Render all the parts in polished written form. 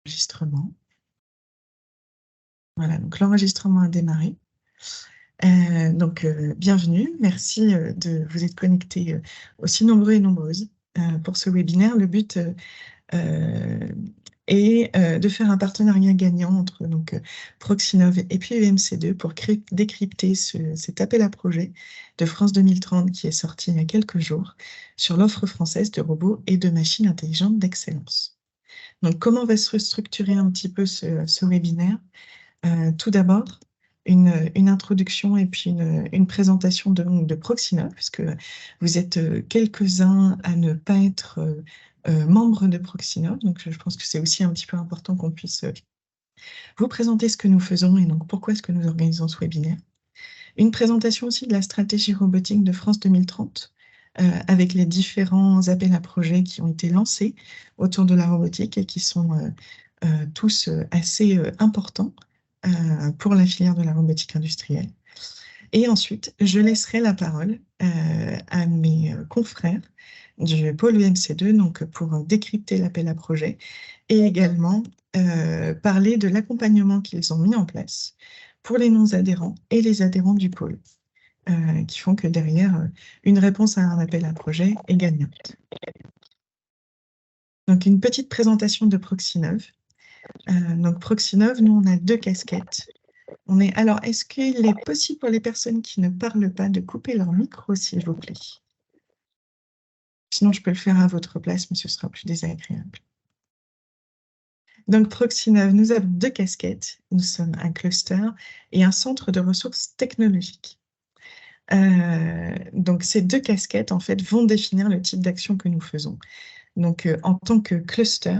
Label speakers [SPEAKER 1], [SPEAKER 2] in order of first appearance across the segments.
[SPEAKER 1] Enregistrement. Voilà, donc l'enregistrement a démarré. Bienvenue, merci de vous être connectés aussi nombreux et nombreuses pour ce webinaire. Le but est de faire un partenariat gagnant entre Proxinov et puis EMC2 pour décrypter cet appel à projet de France 2030 qui est sorti il y a quelques jours sur l'offre française de robots et de machines intelligentes d'excellence. Donc, comment va se structurer un petit peu ce webinaire? Tout d'abord, une introduction et puis une présentation de Proxinov, puisque vous êtes quelques-uns à ne pas être membres de Proxinov. Donc, je pense que c'est aussi un petit peu important qu'on puisse vous présenter ce que nous faisons et donc pourquoi est-ce que nous organisons ce webinaire. Une présentation aussi de la stratégie robotique de France 2030, avec les différents appels à projets qui ont été lancés autour de la robotique et qui sont tous assez importants pour la filière de la robotique industrielle. Et ensuite, je laisserai la parole à mes confrères du pôle EMC2 donc pour décrypter l'appel à projet et également parler de l'accompagnement qu'ils ont mis en place pour les non-adhérents et les adhérents du pôle, qui font que derrière, une réponse à un appel à projet est gagnante. Donc, une petite présentation de Proxinov. Donc, Proxinov, nous, on a 2 casquettes. Alors, est-ce qu'il est possible pour les personnes qui ne parlent pas de couper leur micro, s'il vous plaît? Sinon, je peux le faire à votre place, mais ce sera plus désagréable. Donc, Proxinov, nous avons 2 casquettes. Nous sommes un cluster et un centre de ressources technologiques. Donc, ces 2 casquettes, en fait, vont définir le type d'action que nous faisons. Donc, en tant que cluster,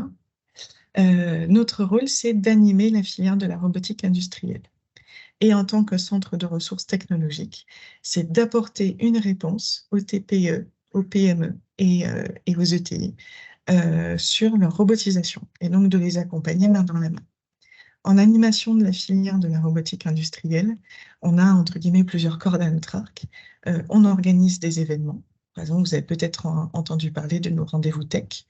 [SPEAKER 1] notre rôle, c'est d'animer la filière de la robotique industrielle. Et en tant que centre de ressources technologiques, c'est d'apporter une réponse aux TPE, aux PME et aux ETI sur leur robotisation, et donc de les accompagner main dans la main. En animation de la filière de la robotique industrielle, on a, entre guillemets, plusieurs cordes à notre arc. On organise des événements. Par exemple, vous avez peut-être entendu parler de nos rendez-vous tech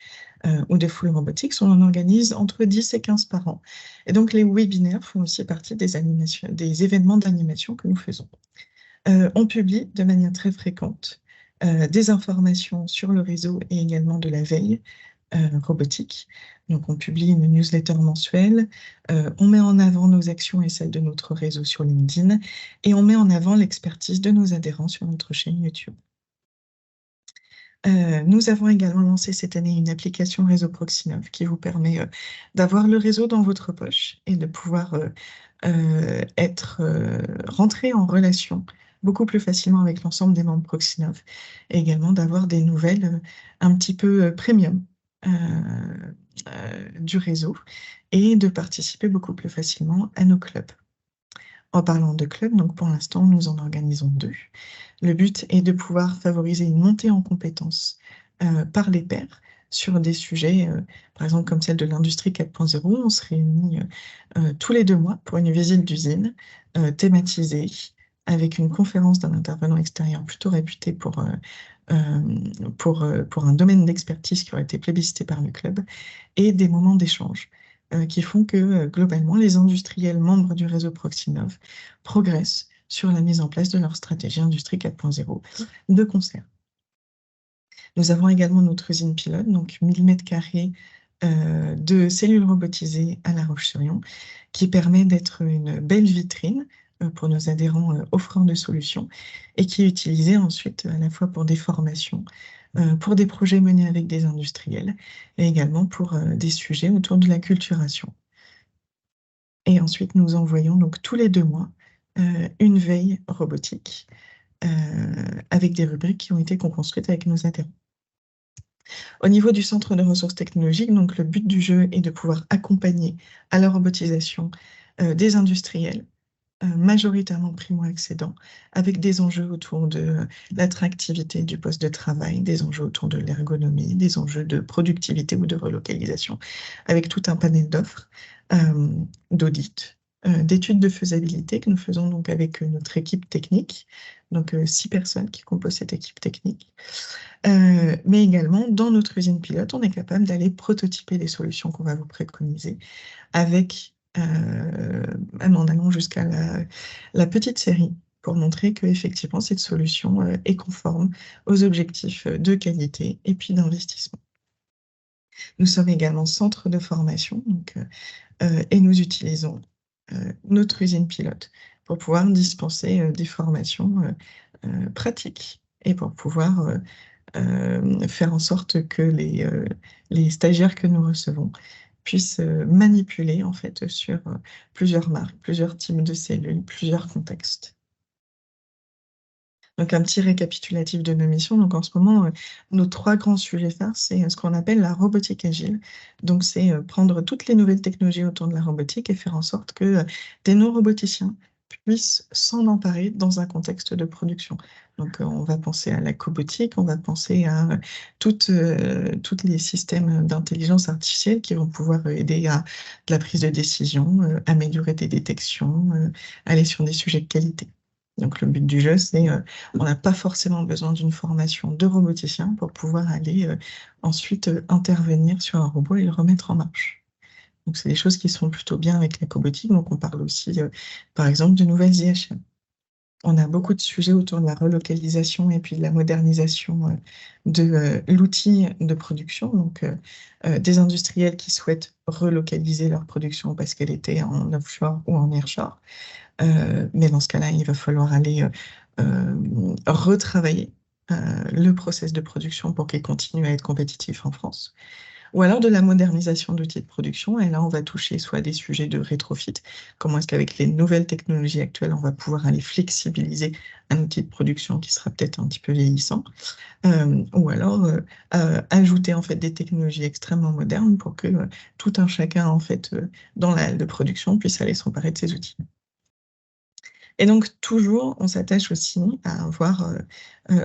[SPEAKER 1] ou de Full Robotics. On en organise entre 10 et 15 par an. Et donc, les webinaires font aussi partie des événements d'animation que nous faisons. On publie de manière très fréquente des informations sur le réseau et également de la veille robotique. Donc, on publie une newsletter mensuelle, on met en avant nos actions et celles de notre réseau sur LinkedIn, et on met en avant l'expertise de nos adhérents sur notre chaîne YouTube. Nous avons également lancé cette année une application réseau Proxinov qui vous permet d'avoir le réseau dans votre poche et de pouvoir rentrer en relation beaucoup plus facilement avec l'ensemble des membres Proxinov et également d'avoir des nouvelles un petit peu premium du réseau et de participer beaucoup plus facilement à nos clubs. En parlant de clubs, donc pour l'instant, nous en organisons 2. Le but est de pouvoir favoriser une montée en compétences par les pairs sur des sujets, par exemple comme celle de l'industrie 4.0. On se réunit tous les 2 mois pour une visite d'usine thématisée avec une conférence d'un intervenant extérieur plutôt réputé pour un domaine d'expertise qui aurait été plébiscité par le club et des moments d'échange qui font que globalement, les industriels membres du réseau Proxinov progressent sur la mise en place de leur stratégie Industrie 4.0 de concert. Nous avons également notre usine pilote, donc 1000 m² de cellules robotisées à La Roche-sur-Yon, qui permet d'être une belle vitrine pour nos adhérents offreurs de solutions et qui est utilisée ensuite à la fois pour des formations, pour des projets menés avec des industriels et également pour des sujets autour de la culturation. Et ensuite, nous envoyons donc tous les 2 mois une veille robotique avec des rubriques qui ont été co-construites avec nos adhérents. Au niveau du centre de ressources technologiques, donc le but du jeu est de pouvoir accompagner à la robotisation des industriels, majoritairement primo-accédants, avec des enjeux autour de l'attractivité du poste de travail, des enjeux autour de l'ergonomie, des enjeux de productivité ou de relocalisation, avec tout un panel d'offres, d'audit, d'études de faisabilité que nous faisons donc avec notre équipe technique, donc 6 personnes qui composent cette équipe technique. Mais également, dans notre usine pilote, on est capable d'aller prototyper les solutions qu'on va vous préconiser avec, même en allant jusqu'à la petite série pour montrer qu'effectivement, cette solution est conforme aux objectifs de qualité et puis d'investissement. Nous sommes également centre de formation donc, et nous utilisons notre usine pilote pour pouvoir dispenser des formations pratiques et pour pouvoir faire en sorte que les stagiaires que nous recevons puissent manipuler en fait sur plusieurs marques, plusieurs types de cellules, plusieurs contextes. Donc un petit récapitulatif de nos missions. Donc en ce moment, nos 3 grands sujets phares, c'est ce qu'on appelle la robotique agile. Donc c'est prendre toutes les nouvelles technologies autour de la robotique et faire en sorte que des non-roboticiens puissent s'en emparer dans un contexte de production. Donc on va penser à la cobotique, on va penser à toutes les systèmes d'intelligence artificielle qui vont pouvoir aider à de la prise de décision, améliorer des détections, aller sur des sujets de qualité. Donc le but du jeu, c'est on n'a pas forcément besoin d'une formation de roboticien pour pouvoir aller ensuite intervenir sur un robot et le remettre en marche. Donc c'est des choses qui sont plutôt bien avec la cobotique. Donc on parle aussi, par exemple, de nouvelles IHM. On a beaucoup de sujets autour de la relocalisation et puis de la modernisation de l'outil de production. Donc des industriels qui souhaitent relocaliser leur production parce qu'elle était en offshore ou en nearshore. Mais dans ce cas-là, il va falloir aller retravailler le process de production pour qu'il continue à être compétitif en France. Ou alors de la modernisation d'outils de production, et là, on va toucher soit des sujets de rétrofit, comment est-ce qu'avec les nouvelles technologies actuelles, on va pouvoir aller flexibiliser un outil de production qui sera peut-être un petit peu vieillissant, ou alors ajouter en fait des technologies extrêmement modernes pour que tout un chacun en fait dans la halle de production puisse aller s'emparer de ces outils. Et donc, toujours, on s'attache aussi à avoir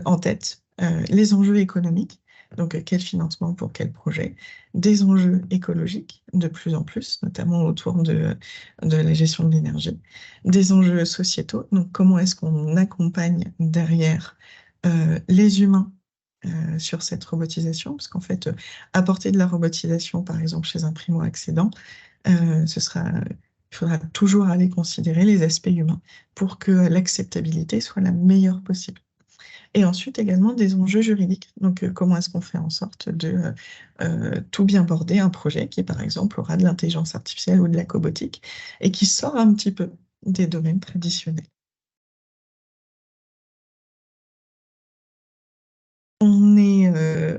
[SPEAKER 1] en tête les enjeux économiques, donc quel financement pour quel projet, des enjeux écologiques de plus en plus, notamment autour de la gestion de l'énergie, des enjeux sociétaux, donc comment est-ce qu'on accompagne derrière les humains sur cette robotisation, parce qu'en fait, apporter de la robotisation, par exemple, chez un primo-accédant, il faudra toujours aller considérer les aspects humains pour que l'acceptabilité soit la meilleure possible. Et ensuite également des enjeux juridiques. Donc comment est-ce qu'on fait en sorte de tout bien border un projet qui, par exemple, aura de l'intelligence artificielle ou de la cobotique et qui sort un petit peu des domaines traditionnels.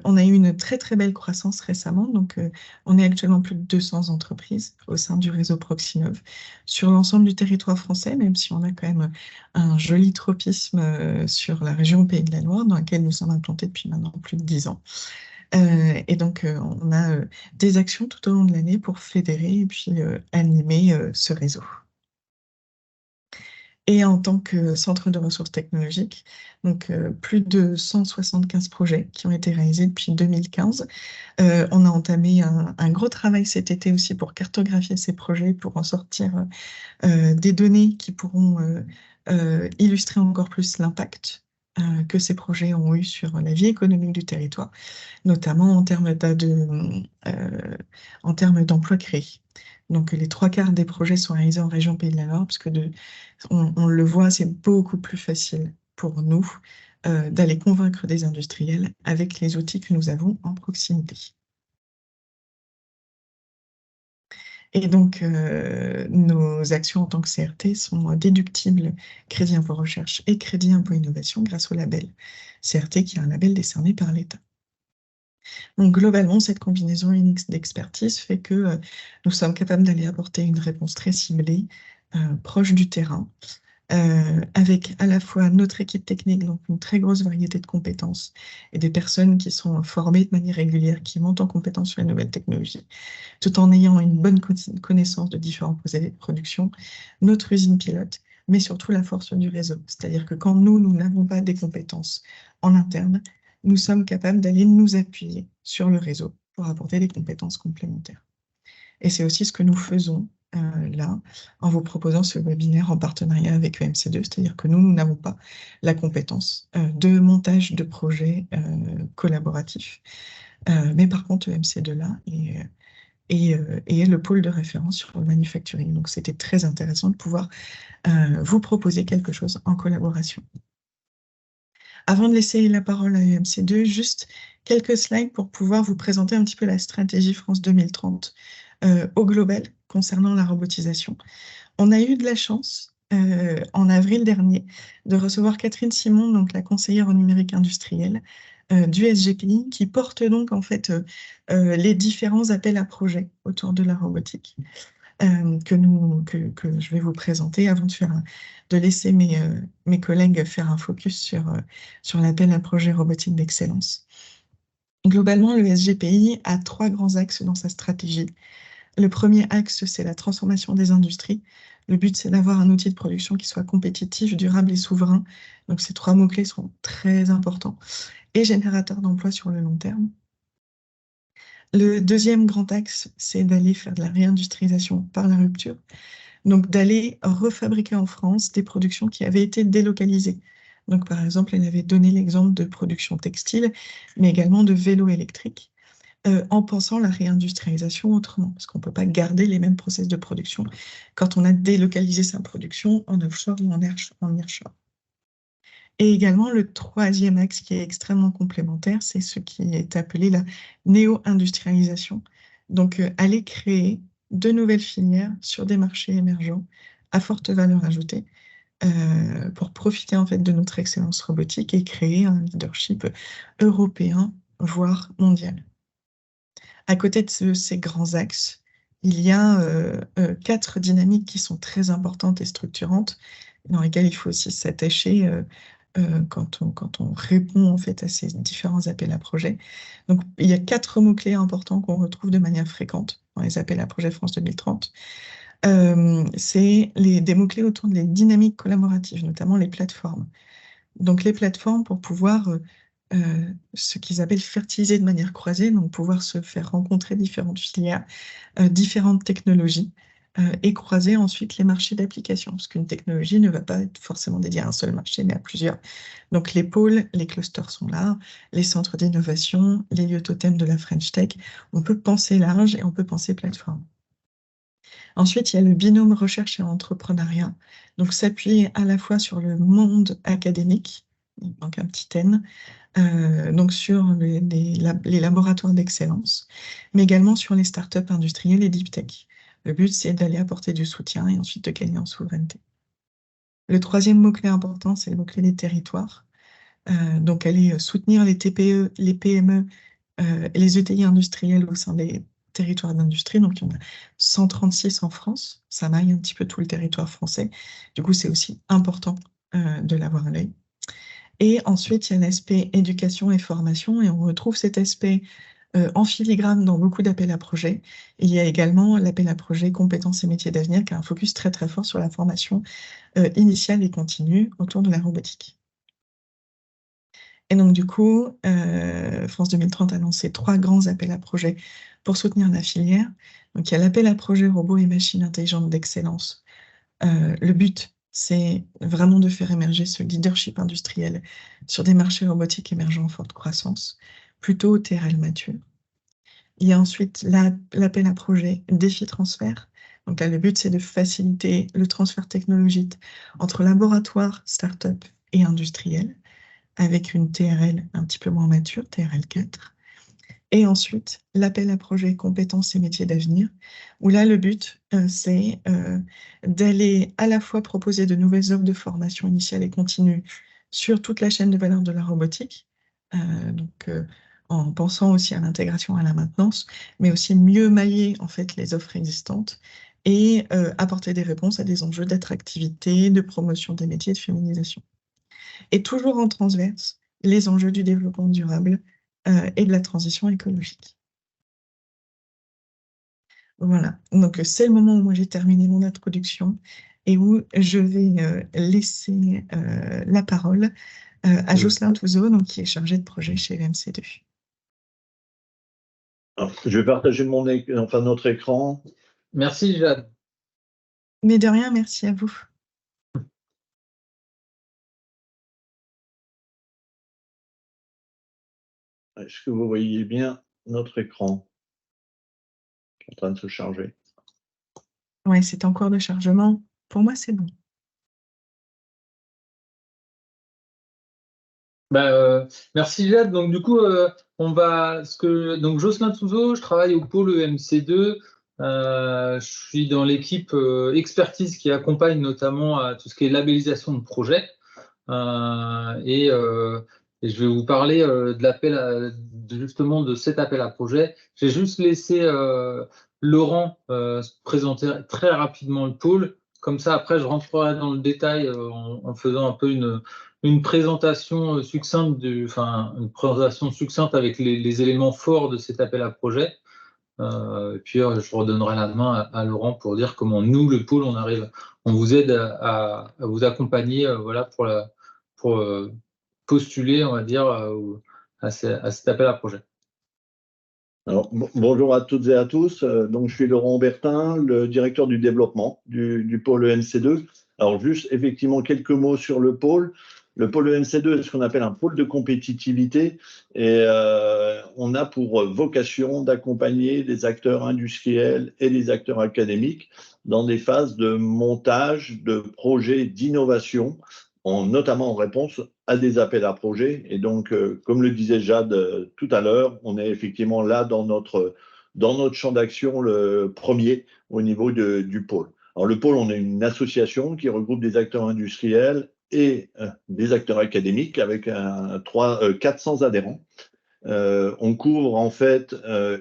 [SPEAKER 1] On a eu une très très belle croissance récemment, donc on est actuellement plus de 200 entreprises au sein du réseau Proxinov sur l'ensemble du territoire français, même si on a quand même un joli tropisme sur la région Pays de la Loire, dans laquelle nous sommes implantés depuis maintenant plus de 10 ans. Et donc on a des actions tout au long de l'année pour fédérer et puis animer ce réseau. Et en tant que centre de ressources technologiques, donc plus de 175 projets qui ont été réalisés depuis 2015. On a entamé un gros travail cet été aussi pour cartographier ces projets, pour en sortir des données qui pourront illustrer encore plus l'impact que ces projets ont eu sur la vie économique du territoire, notamment en termes d'emplois créés. Donc les 3/4 des projets sont réalisés en région Pays de la Loire, parce que on le voit, c'est beaucoup plus facile pour nous d'aller convaincre des industriels avec les outils que nous avons en proximité. Et donc, nos actions en tant que CRT sont déductibles Crédit Impôt Recherche et Crédit Impôt Innovation grâce au label CRT, qui est un label décerné par l'État. Donc globalement, cette combinaison unique d'expertise fait que nous sommes capables d'aller apporter une réponse très ciblée, proche du terrain, avec à la fois notre équipe technique, donc une très grosse variété de compétences, et des personnes qui sont formées de manière régulière, qui montent en compétences sur les nouvelles technologies, tout en ayant une bonne connaissance de différents procédés de production, notre usine pilote, mais surtout la force du réseau. C'est-à-dire que quand nous n'avons pas des compétences en interne, nous sommes capables d'aller nous appuyer sur le réseau pour apporter des compétences complémentaires. Et c'est aussi ce que nous faisons là, en vous proposant ce webinaire en partenariat avec EMC2, c'est-à-dire que nous n'avons pas la compétence de montage de projets collaboratifs. Mais par contre, EMC2 là est le pôle de référence sur le manufacturing. Donc, c'était très intéressant de pouvoir vous proposer quelque chose en collaboration. Avant de laisser la parole à EMC2, juste quelques slides pour pouvoir vous présenter un petit peu la stratégie France 2030 au global concernant la robotisation. On a eu de la chance en avril dernier de recevoir Catherine Simon, donc la conseillère au numérique industriel du SGPI, qui porte donc en fait les différents appels à projets autour de la robotique que je vais vous présenter avant de laisser mes collègues faire un focus sur l'appel à projet robotique d'excellence. Globalement, le SGPI a 3 grands axes dans sa stratégie. Le premier axe, c'est la transformation des industries. Le but, c'est d'avoir un outil de production qui soit compétitif, durable et souverain. Donc, ces 3 mots-clés sont très importants et générateurs d'emplois sur le long terme. Le deuxième grand axe, c'est d'aller faire de la réindustrialisation par la rupture. Donc, d'aller refabriquer en France des productions qui avaient été délocalisées. Donc, par exemple, elle avait donné l'exemple de production textile, mais également de vélos électriques. En pensant la réindustrialisation autrement, parce qu'on ne peut pas garder les mêmes process de production quand on a délocalisé sa production en offshore ou en nearshore. Et également, le troisième axe qui est extrêmement complémentaire, c'est ce qui est appelé la néo-industrialisation. Donc, aller créer de nouvelles filières sur des marchés émergents à forte valeur ajoutée pour profiter en fait de notre excellence robotique et créer un leadership européen, voire mondial. À côté de ces grands axes, il y a 4 dynamiques qui sont très importantes et structurantes, dans lesquelles il faut aussi s'attacher quand on répond en fait à ces différents appels à projets. Donc, il y a 4 mots-clés importants qu'on retrouve de manière fréquente dans les appels à projets France 2030. C'est des mots-clés autour des dynamiques collaboratives, notamment les plateformes. Donc, les plateformes pour pouvoir ce qu'ils appellent fertiliser de manière croisée, donc pouvoir se faire rencontrer différentes filières, différentes technologies, et croiser ensuite les marchés d'application, parce qu'une technologie ne va pas être forcément dédiée à un seul marché, mais à plusieurs. Donc les pôles, les clusters sont là, les centres d'innovation, les lieux totems de la French Tech. On peut penser large et on peut penser plateforme. Ensuite, il y a le binôme recherche et entrepreneuriat, donc s'appuyer à la fois sur le monde académique, il manque un petit N, donc sur les laboratoires d'excellence, mais également sur les startups industrielles et deep tech. Le but, c'est d'aller apporter du soutien et ensuite de gagner en souveraineté. Le troisième mot-clé important, c'est le mot-clé des territoires. Donc, aller soutenir les TPE, les PME et les ETI industriels au sein des territoires d'industrie. Donc, il y en a 136 en France. Ça maille un petit peu tout le territoire français. Du coup, c'est aussi important de l'avoir à l'œil. Et ensuite, il y a l'aspect éducation et formation, et on retrouve cet aspect en filigrane dans beaucoup d'appels à projets. Il y a également l'appel à projet compétences et métiers d'avenir, qui a un focus très très fort sur la formation initiale et continue autour de la robotique. Et donc du coup, France 2030 a lancé 3 grands appels à projets pour soutenir la filière. Donc il y a l'appel à projet robots et machines intelligentes d'excellence. Le but, c'est vraiment de faire émerger ce leadership industriel sur des marchés robotiques émergents en forte croissance, plutôt TRL mature. Il y a ensuite l'appel à projet défi transfert. Donc là, le but, c'est de faciliter le transfert technologique entre laboratoires, start-up et industriels, avec une TRL un petit peu moins mature, TRL 4. Et ensuite, l'appel à projet compétences et métiers d'avenir, où là, le but, c'est d'aller à la fois proposer de nouvelles offres de formation initiale et continue sur toute la chaîne de valeur de la robotique, donc en pensant aussi à l'intégration, à la maintenance, mais aussi mieux mailler en fait les offres existantes et apporter des réponses à des enjeux d'attractivité, de promotion des métiers, de féminisation. Et toujours en transverse, les enjeux du développement durable et de la transition écologique. Voilà, donc c'est le moment où moi j'ai terminé mon introduction et où je vais laisser la parole à Jocelyn Touzeau, donc, qui est chargé de projet chez EMC2.
[SPEAKER 2] Alors, je vais partager notre écran.
[SPEAKER 3] Merci Jade.
[SPEAKER 1] Mais de rien, merci à vous.
[SPEAKER 2] Est-ce que vous voyez bien notre écran qui est en train de se charger?
[SPEAKER 1] Oui, c'est en cours de chargement. Pour moi, c'est bon.
[SPEAKER 3] Merci Jade. Donc du coup, donc Jocelyn Touzeau, je travaille au pôle EMC2. Je suis dans l'équipe expertise qui accompagne notamment à tout ce qui est labellisation de projet. Et je vais vous parler justement de cet appel à projet. J'ai juste laissé Laurent se présenter très rapidement le pôle. Comme ça, après, je rentrerai dans le détail en faisant un peu une présentation succincte, une présentation succincte avec les éléments forts de cet appel à projet. Et puis, je redonnerai la main à Laurent pour dire comment nous, le pôle, on vous aide à vous accompagner, voilà, pour postuler, on va dire, à cet appel à projet.
[SPEAKER 2] Alors, bonjour à toutes et à tous. Donc, je suis Laurent Bertin, le directeur du développement du pôle EMC2. Alors, juste effectivement quelques mots sur le pôle. Le pôle EMC2 est ce qu'on appelle un pôle de compétitivité et on a pour vocation d'accompagner des acteurs industriels et des acteurs académiques dans des phases de montage de projets d'innovation, notamment en réponse à des appels à projets. Et donc, comme le disait Jade tout à l'heure, on est effectivement là dans notre champ d'action le premier au niveau du pôle. Alors, le pôle, on est une association qui regroupe des acteurs industriels et des acteurs académiques avec 400 adhérents. On couvre en fait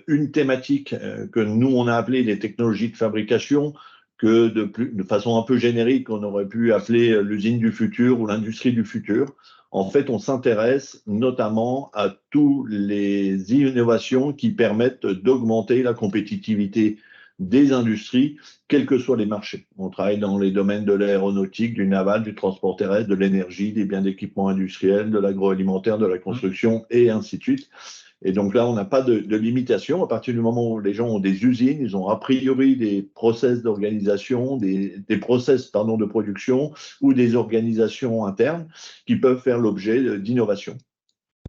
[SPEAKER 2] une thématique que nous, on a appelée les technologies de fabrication, que de façon un peu générique, on aurait pu appeler l'usine du futur ou l'industrie du futur. En fait, on s'intéresse notamment à toutes les innovations qui permettent d'augmenter la compétitivité des industries, quels que soient les marchés. On travaille dans les domaines de l'aéronautique, du naval, du transport terrestre, de l'énergie, des biens d'équipement industriels, de l'agroalimentaire, de la construction et ainsi de suite. Et donc là, on n'a pas de limitation. À partir du moment où les gens ont des usines, ils ont a priori des process d'organisation, des process de production ou des organisations internes qui peuvent faire l'objet d'innovation.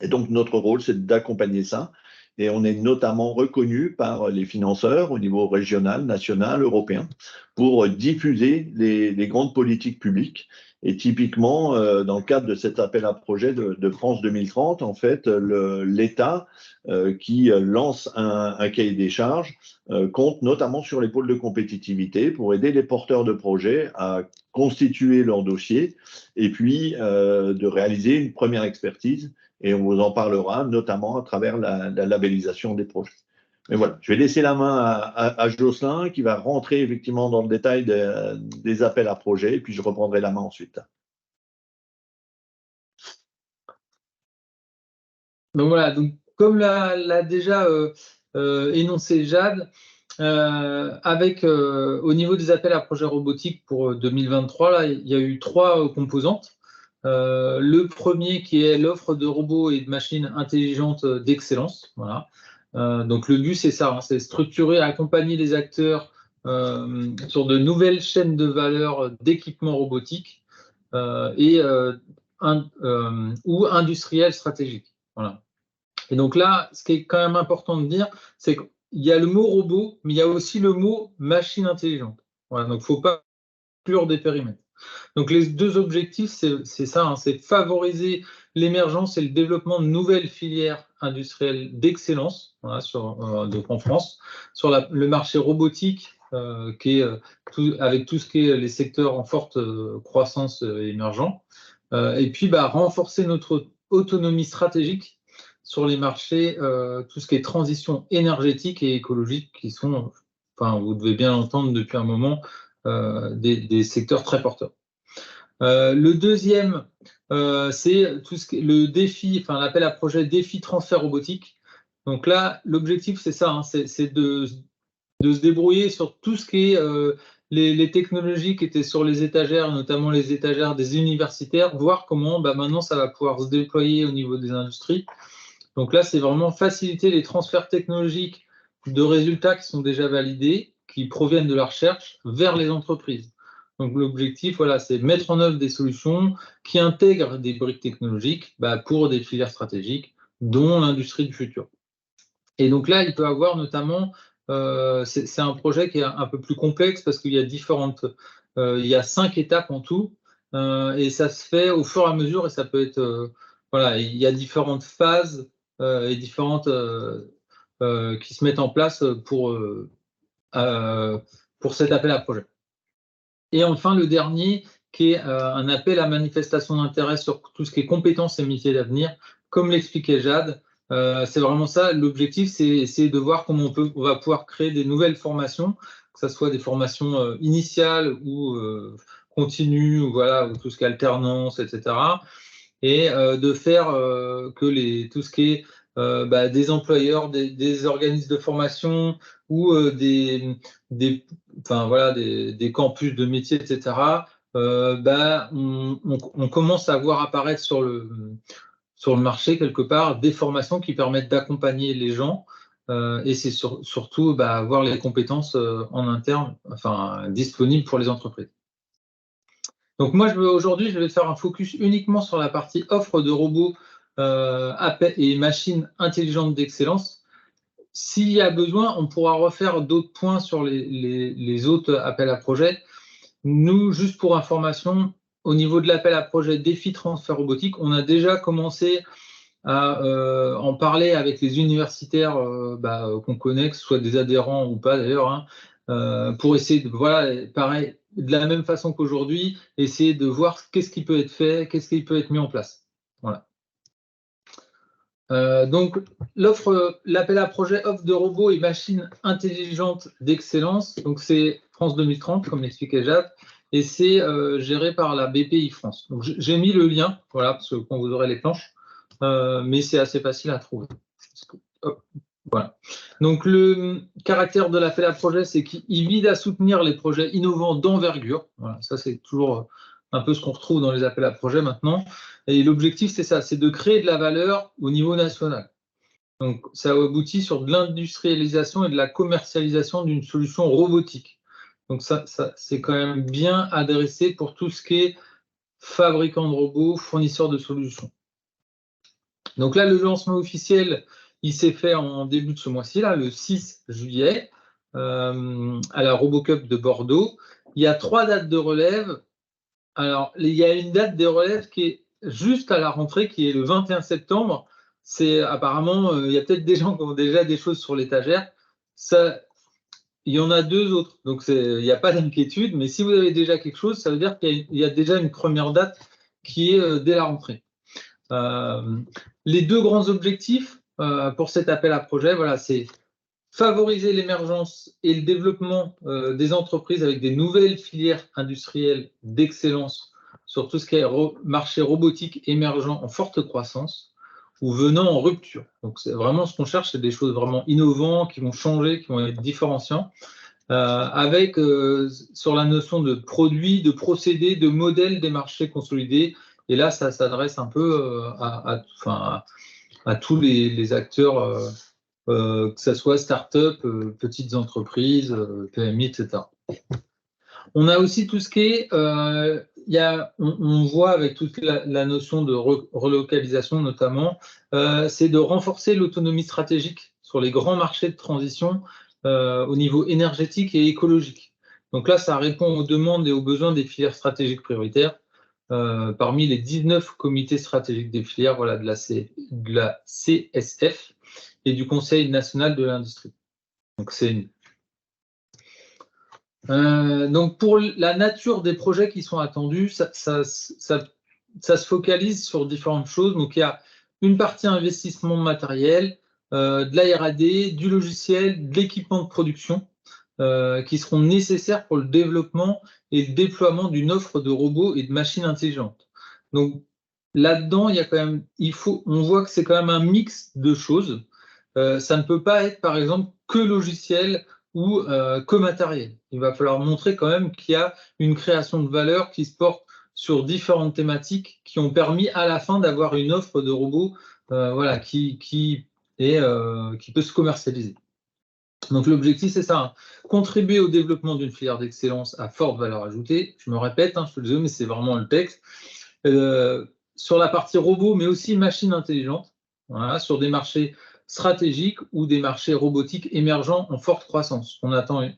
[SPEAKER 2] Et donc, notre rôle, c'est d'accompagner ça. Et on est notamment reconnu par les financeurs au niveau régional, national, européen, pour diffuser les grandes politiques publiques. Et typiquement, dans le cadre de cet appel à projet de France 2030, en fait, l'État qui lance un cahier des charges compte notamment sur les pôles de compétitivité pour aider les porteurs de projets à constituer leur dossier et puis de réaliser une première expertise. Et on vous en parlera notamment à travers la labellisation des projets. Mais voilà, je vais laisser la main à Jocelyn qui va rentrer effectivement dans le détail des appels à projets et puis je reprendrai la main ensuite.
[SPEAKER 3] Donc voilà, donc, comme l'a déjà énoncé Jade, au niveau des appels à projets robotiques pour 2023, là, il y a eu 3 composantes. Le premier qui est l'offre de robots et de machines intelligentes d'excellence. Voilà. Donc le but, c'est ça, hein, c'est structurer, accompagner les acteurs sur de nouvelles chaînes de valeur d'équipements robotiques ou industriels stratégiques. Voilà. Et donc là, ce qui est quand même important de dire, c'est qu'il y a le mot robot, mais il y a aussi le mot machine intelligente. Voilà, donc il ne faut pas exclure des périmètres. Donc les 2 objectifs, c'est ça, hein, c'est favoriser l'émergence et le développement de nouvelles filières industrielles d'excellence, voilà, donc en France, sur le marché robotique, qui est avec tout ce qui est les secteurs en forte croissance émergents, et puis renforcer notre autonomie stratégique sur les marchés, tout ce qui est transition énergétique et écologique, qui sont, enfin, vous devez bien l'entendre depuis un moment, des secteurs très porteurs. Le deuxième, c'est tout ce qui est le défi, enfin l'appel à projet défi transfert robotique. Donc là, l'objectif, c'est ça, hein, c'est de se débrouiller sur tout ce qui est les technologies qui étaient sur les étagères, notamment les étagères des universitaires, voir comment maintenant ça va pouvoir se déployer au niveau des industries. Donc là, c'est vraiment faciliter les transferts technologiques de résultats qui sont déjà validés, qui proviennent de la recherche, vers les entreprises. Donc l'objectif, voilà, c'est mettre en œuvre des solutions qui intègrent des briques technologiques pour des filières stratégiques, dont l'industrie du futur. Et donc là, il peut avoir notamment, c'est un projet qui est un peu plus complexe parce qu'il y a il y a 5 étapes en tout, et ça se fait au fur et à mesure, et ça peut être, voilà, il y a différentes phases et différentes qui se mettent en place pour cet appel à projet. Et enfin, le dernier, qui est un appel à manifestation d'intérêt sur tout ce qui est compétences et métiers d'avenir, comme l'expliquait Jade. C'est vraiment ça, l'objectif, c'est essayer de voir comment on va pouvoir créer des nouvelles formations, que ce soit des formations initiales ou continues, ou voilà, ou tout ce qui est alternance, etc. Et de faire que tout ce qui est des employeurs, des organismes de formation ou enfin, voilà, des campus de métiers, etc., on commence à voir apparaître sur le marché quelque part des formations qui permettent d'accompagner les gens, et c'est surtout avoir les compétences en interne, enfin disponibles pour les entreprises. Donc moi aujourd'hui je vais faire un focus uniquement sur la partie offre de robots et machines intelligentes d'excellence. S'il y a besoin, on pourra refaire d'autres points sur les autres appels à projets. Nous, juste pour information, au niveau de l'appel à projet défi transfert robotique, on a déjà commencé à en parler avec les universitaires qu'on connaît, que ce soit des adhérents ou pas d'ailleurs, hein, pour essayer de, voilà, pareil, de la même façon qu'aujourd'hui, essayer de voir qu'est-ce qui peut être fait, qu'est-ce qui peut être mis en place. Voilà. Donc, l'appel à projet offre de robots et machines intelligentes d'excellence. Donc, c'est France 2030, comme l'expliquait Jade, et c'est géré par la BPI France. Donc, j'ai mis le lien, voilà, parce que quand vous aurez les planches, mais c'est assez facile à trouver. Hop, voilà. Donc, le caractère de l'appel à projet, c'est qu'il vise à soutenir les projets innovants d'envergure. Voilà, ça, c'est toujours un peu ce qu'on retrouve dans les appels à projets maintenant. Et l'objectif, c'est ça, c'est de créer de la valeur au niveau national. Donc, ça aboutit sur de l'industrialisation et de la commercialisation d'une solution robotique. Donc, ça c'est quand même bien adressé pour tout ce qui est fabricant de robots, fournisseur de solutions. Donc là, le lancement officiel, il s'est fait en début de ce mois-ci, là, le 6 juillet, à la RoboCup de Bordeaux. Il y a 3 dates de relève. Alors, il y a une date de relève qui est juste à la rentrée, qui est le 21 septembre. C'est apparemment, il y a peut-être des gens qui ont déjà des choses sur l'étagère. Il y en a 2 autres, donc il n'y a pas d'inquiétude. Mais si vous avez déjà quelque chose, ça veut dire qu'il y a déjà une première date qui est dès la rentrée. Les 2 grands objectifs pour cet appel à projet, voilà, c'est favoriser l'émergence et le développement des entreprises avec des nouvelles filières industrielles d'excellence sur tout ce qui est marché robotique émergent en forte croissance ou venant en rupture. Donc, c'est vraiment ce qu'on cherche, c'est des choses vraiment innovantes, qui vont changer, qui vont être différenciants, avec sur la notion de produits, de procédés, de modèles des marchés consolidés. Et là, ça s'adresse un peu à tous les acteurs, que ce soit start-up, petites entreprises, PMI, etc. On a aussi tout ce qui est, on voit avec toute la notion de relocalisation notamment, c'est de renforcer l'autonomie stratégique sur les grands marchés de transition au niveau énergétique et écologique. Donc là, ça répond aux demandes et aux besoins des filières stratégiques prioritaires. Parmi les 19 comités stratégiques des filières, voilà, de la CSF et du Conseil national de l'industrie. Donc, donc pour la nature des projets qui sont attendus, ça se focalise sur différentes choses. Donc il y a une partie investissement matériel, de la R&D, du logiciel, de l'équipement de production qui seront nécessaires pour le développement et le déploiement d'une offre de robots et de machines intelligentes. Donc là-dedans, il y a quand même, on voit que c'est quand même un mix de choses. Ça ne peut pas être par exemple que logiciel ou que matériel. Il va falloir montrer quand même qu'il y a une création de valeur qui se porte sur différentes thématiques qui ont permis à la fin d'avoir une offre de robots voilà, qui peut se commercialiser. Donc l'objectif, c'est ça, hein, contribuer au développement d'une filière d'excellence à forte valeur ajoutée. Je me répète, hein, je te le dis, mais c'est vraiment le texte. Sur la partie robot, mais aussi machines intelligentes, voilà, sur des marchés stratégiques ou des marchés robotiques émergents en forte croissance. On attend.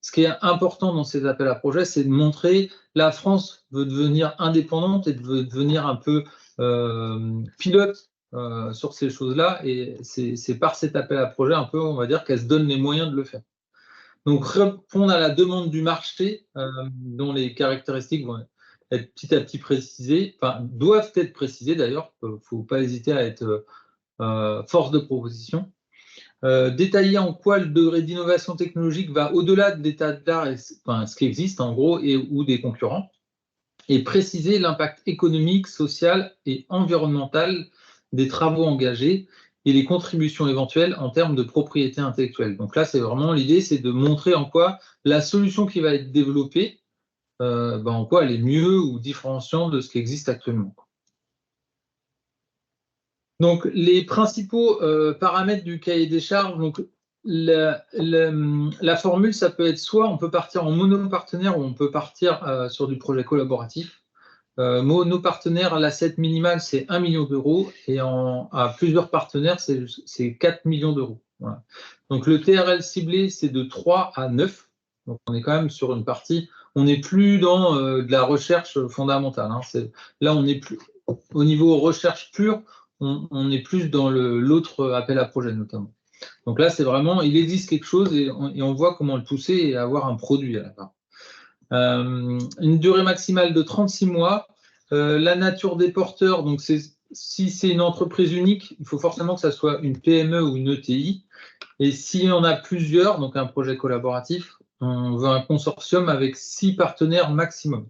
[SPEAKER 3] Ce qui est important dans ces appels à projets, c'est de montrer la France veut devenir indépendante et veut devenir un peu pilote sur ces choses-là. Et c'est par cet appel à projet, un peu, on va dire, qu'elle se donne les moyens de le faire. Donc, répondre à la demande du marché, dont les caractéristiques vont être petit à petit précisées, enfin, doivent être précisées d'ailleurs, il ne faut pas hésiter à être force de proposition. Détailler en quoi le degré d'innovation technologique va au-delà de l'état d'art, enfin, ce qui existe en gros, ou des concurrents, et préciser l'impact économique, social et environnemental des travaux engagés et les contributions éventuelles en termes de propriété intellectuelle. Donc là, c'est vraiment l'idée, c'est de montrer en quoi la solution qui va être développée, en quoi elle est mieux ou différenciante de ce qui existe actuellement. Donc, les principaux paramètres du cahier des charges, donc, la formule, ça peut être soit on peut partir en monopartenaire ou on peut partir sur du projet collaboratif. Monopartenaire, l'asset minimal, c'est 1 million d'euros et à plusieurs partenaires, c'est 4 millions d'euros. Voilà. Donc, le TRL ciblé, c'est de 3 à 9. Donc, on est quand même sur une partie, on n'est plus dans de la recherche fondamentale. Hein. Là, on n'est plus au niveau recherche pure. On est plus dans l'autre appel à projet notamment. Donc là, c'est vraiment, il existe quelque chose et on voit comment le pousser et avoir un produit à la fin. Une durée maximale de 36 mois. La nature des porteurs, donc si c'est une entreprise unique, il faut forcément que ça soit une PME ou une ETI. Et si on a plusieurs, donc un projet collaboratif, on veut un consortium avec 6 partenaires maximum.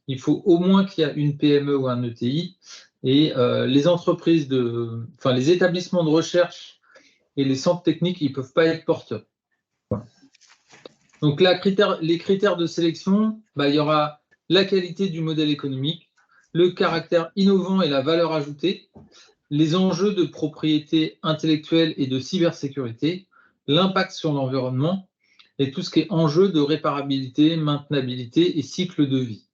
[SPEAKER 3] Il faut au moins qu'il y ait une PME ou un ETI. Et les entreprises les établissements de recherche et les centres techniques, ils ne peuvent pas être porteurs. Voilà. Donc là, les critères de sélection, il y aura la qualité du modèle économique, le caractère innovant et la valeur ajoutée, les enjeux de propriété intellectuelle et de cybersécurité, l'impact sur l'environnement et tout ce qui est enjeu de réparabilité, maintenabilité et cycle de vie.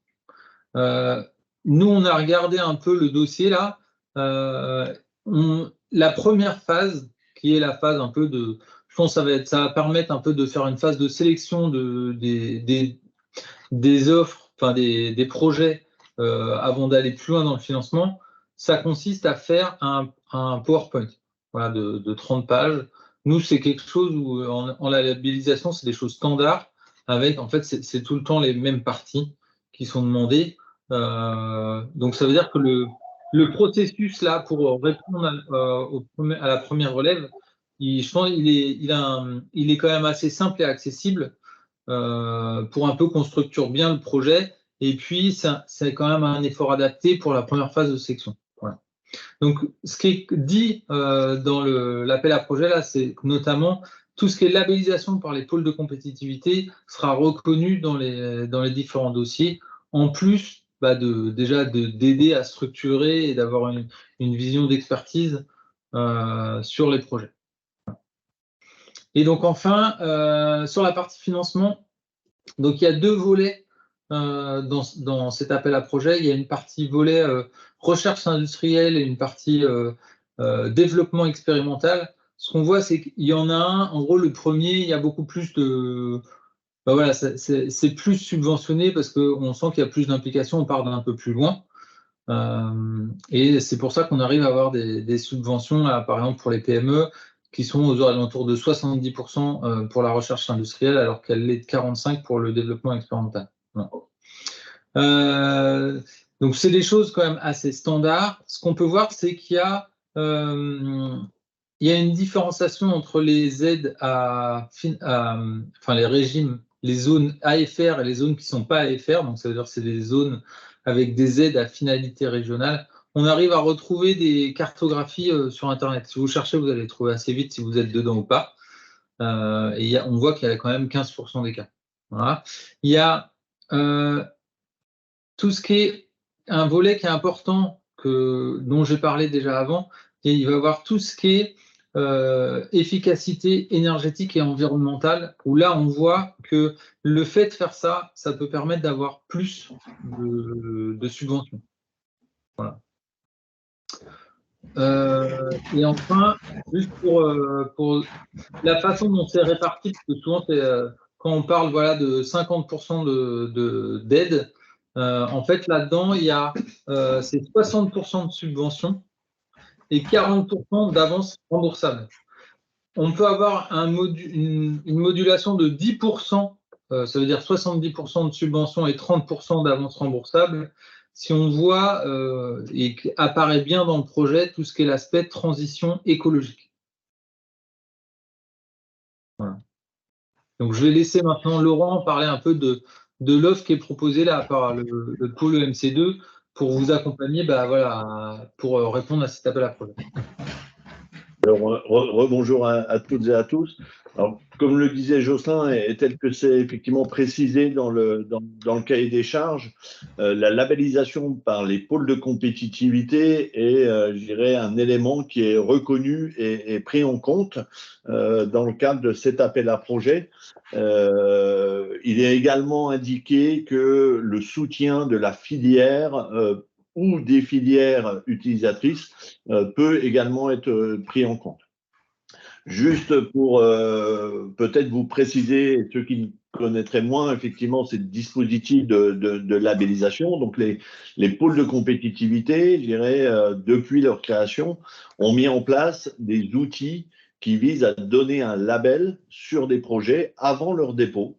[SPEAKER 3] Nous, on a regardé un peu le dossier là. La première phase, qui est la phase un peu de, je pense que ça va permettre un peu de faire une phase de sélection des offres, enfin des projets avant d'aller plus loin dans le financement. Ça consiste à faire un PowerPoint, voilà, de 30 pages. Nous, c'est quelque chose où en la labellisation, c'est des choses standards avec, en fait, c'est tout le temps les mêmes parties qui sont demandées. Donc, ça veut dire que le processus là pour répondre à la première relève, je pense il est quand même assez simple et accessible pour un peu qu'on structure bien le projet. Et puis, c'est quand même un effort adapté pour la première phase de section. Voilà. Donc, ce qui est dit dans l'appel à projet là, c'est notamment tout ce qui est labellisation par les pôles de compétitivité sera reconnu dans les différents dossiers, en plus déjà d'aider à structurer et d'avoir une vision d'expertise sur les projets. Et donc enfin, sur la partie financement, donc il y a 2 volets dans cet appel à projet. Il y a une partie volet recherche industrielle et une partie développement expérimental. Ce qu'on voit, c'est qu'il y en a un, en gros, le premier, il y a beaucoup plus de... voilà, c'est plus subventionné parce qu'on sent qu'il y a plus d'implications, on part d'un peu plus loin. Et c'est pour ça qu'on arrive à avoir des subventions, là, par exemple pour les PME, qui sont aux alentours de 70% pour la recherche industrielle, alors qu'elle est de 45% pour le développement expérimental. Voilà. Donc c'est des choses quand même assez standards. Ce qu'on peut voir, c'est qu'il y a une différenciation entre les aides enfin les régimes, les zones AFR et les zones qui ne sont pas AFR. Donc ça veut dire que c'est des zones avec des aides à finalité régionale. On arrive à retrouver des cartographies sur Internet. Si vous cherchez, vous allez trouver assez vite si vous êtes dedans ou pas. Et on voit qu'il y a quand même 15% d'écart. Voilà. Il y a tout ce qui est un volet qui est important, dont j'ai parlé déjà avant, et il va y avoir tout ce qui est efficacité énergétique et environnementale, où là, on voit que le fait de faire ça, ça peut permettre d'avoir plus de subventions. Voilà. Et enfin, juste pour la façon dont c'est réparti, parce que souvent, quand on parle voilà, de 50% d'aide, en fait, là-dedans, il y a c'est 60% de subventions et 40% d'avances remboursables. On peut avoir une modulation de 10%, ça veut dire 70% de subventions et 30% d'avances remboursables, si on voit et apparaît bien dans le projet tout ce qui est l'aspect transition écologique. Voilà. Donc, je vais laisser maintenant Laurent parler un peu de l'offre qui est proposée là par le pôle EMC2 pour vous accompagner voilà, pour répondre à cet appel à projet.
[SPEAKER 2] Rebonjour à toutes et à tous. Alors, comme le disait Jocelyn, et tel que c'est effectivement précisé dans le cahier des charges, la labellisation par les pôles de compétitivité est, je dirais, un élément qui est reconnu et pris en compte dans le cadre de cet appel à projet. Il est également indiqué que le soutien de la filière ou des filières utilisatrices peut également être pris en compte. Juste pour peut-être vous préciser, ceux qui ne connaîtraient moins effectivement ces dispositifs de labellisation, donc les pôles de compétitivité, je dirais, depuis leur création, ont mis en place des outils qui visent à donner un label sur des projets avant leur dépôt.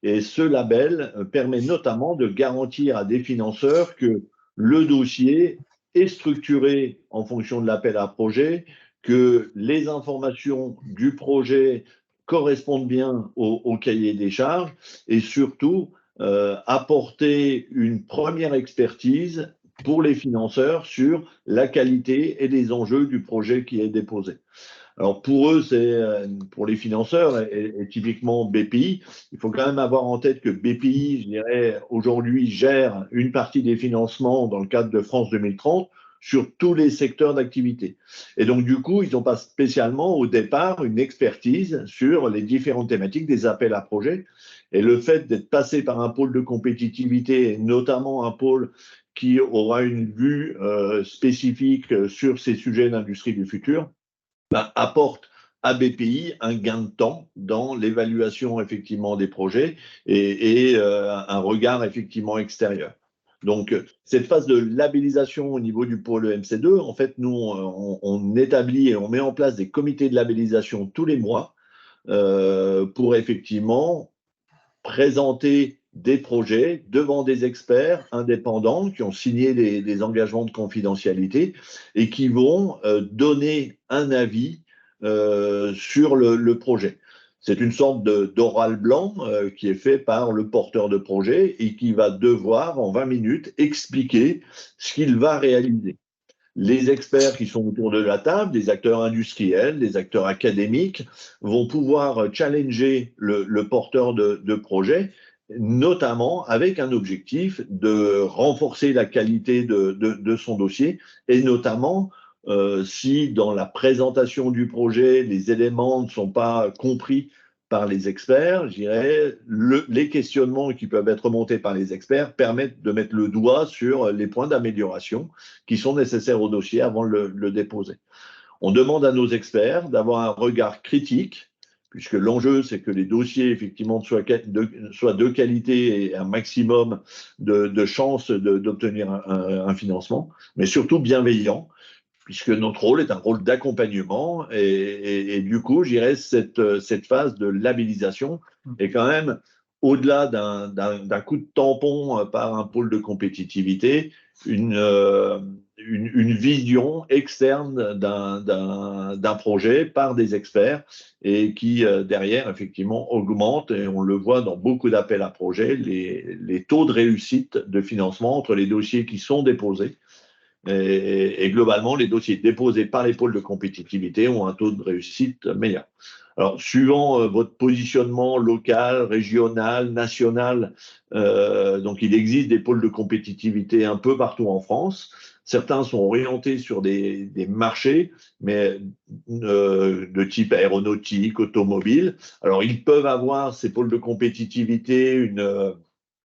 [SPEAKER 2] Et ce label permet notamment de garantir à des financeurs que le dossier est structuré en fonction de l'appel à projet, que les informations du projet correspondent bien au cahier des charges et surtout apporter une première expertise pour les financeurs sur la qualité et les enjeux du projet qui est déposé. Alors pour eux, c'est pour les financeurs et typiquement BPI, il faut quand même avoir en tête que BPI, je dirais, aujourd'hui gère une partie des financements dans le cadre de France 2030 sur tous les secteurs d'activité. Et donc du coup, ils n'ont pas spécialement au départ une expertise sur les différentes thématiques des appels à projets. Et le fait d'être passé par un pôle de compétitivité, notamment un pôle qui aura une vue spécifique sur ces sujets d'industrie du futur, apporte à BPI un gain de temps dans l'évaluation effectivement des projets et un regard effectivement extérieur. Donc, cette phase de labellisation au niveau du pôle EMC2, en fait, nous, on établit et on met en place des comités de labellisation tous les mois pour effectivement présenter des projets devant des experts indépendants qui ont signé des engagements de confidentialité et qui vont donner un avis sur le projet. C'est une sorte d'oral blanc qui est fait par le porteur de projet et qui va devoir, en 20 minutes, expliquer ce qu'il va réaliser. Les experts qui sont autour de la table, des acteurs industriels, des acteurs académiques, vont pouvoir challenger le porteur de projet, notamment avec un objectif de renforcer la qualité de son dossier et notamment si dans la présentation du projet, les éléments ne sont pas compris par les experts, je dirais, les questionnements qui peuvent être remontés par les experts permettent de mettre le doigt sur les points d'amélioration qui sont nécessaires au dossier avant de le déposer. On demande à nos experts d'avoir un regard critique, puisque l'enjeu, c'est que les dossiers, effectivement, soient de qualité et un maximum de chances d'obtenir un financement, mais surtout bienveillant, puisque notre rôle est un rôle d'accompagnement et du coup, je dirais, cette phase de labellisation est quand même, au-delà d'un coup de tampon par un pôle de compétitivité, une vision externe d'un projet par des experts et qui, derrière, effectivement, augmente, et on le voit dans beaucoup d'appels à projets, les taux de réussite de financement entre les dossiers qui sont déposés. Et globalement, les dossiers déposés par les pôles de compétitivité ont un taux de réussite meilleur. Alors, suivant votre positionnement local, régional, national, donc il existe des pôles de compétitivité un peu partout en France. Certains sont orientés sur des marchés, mais de type aéronautique, automobile. Alors, ils peuvent avoir ces pôles de compétitivité,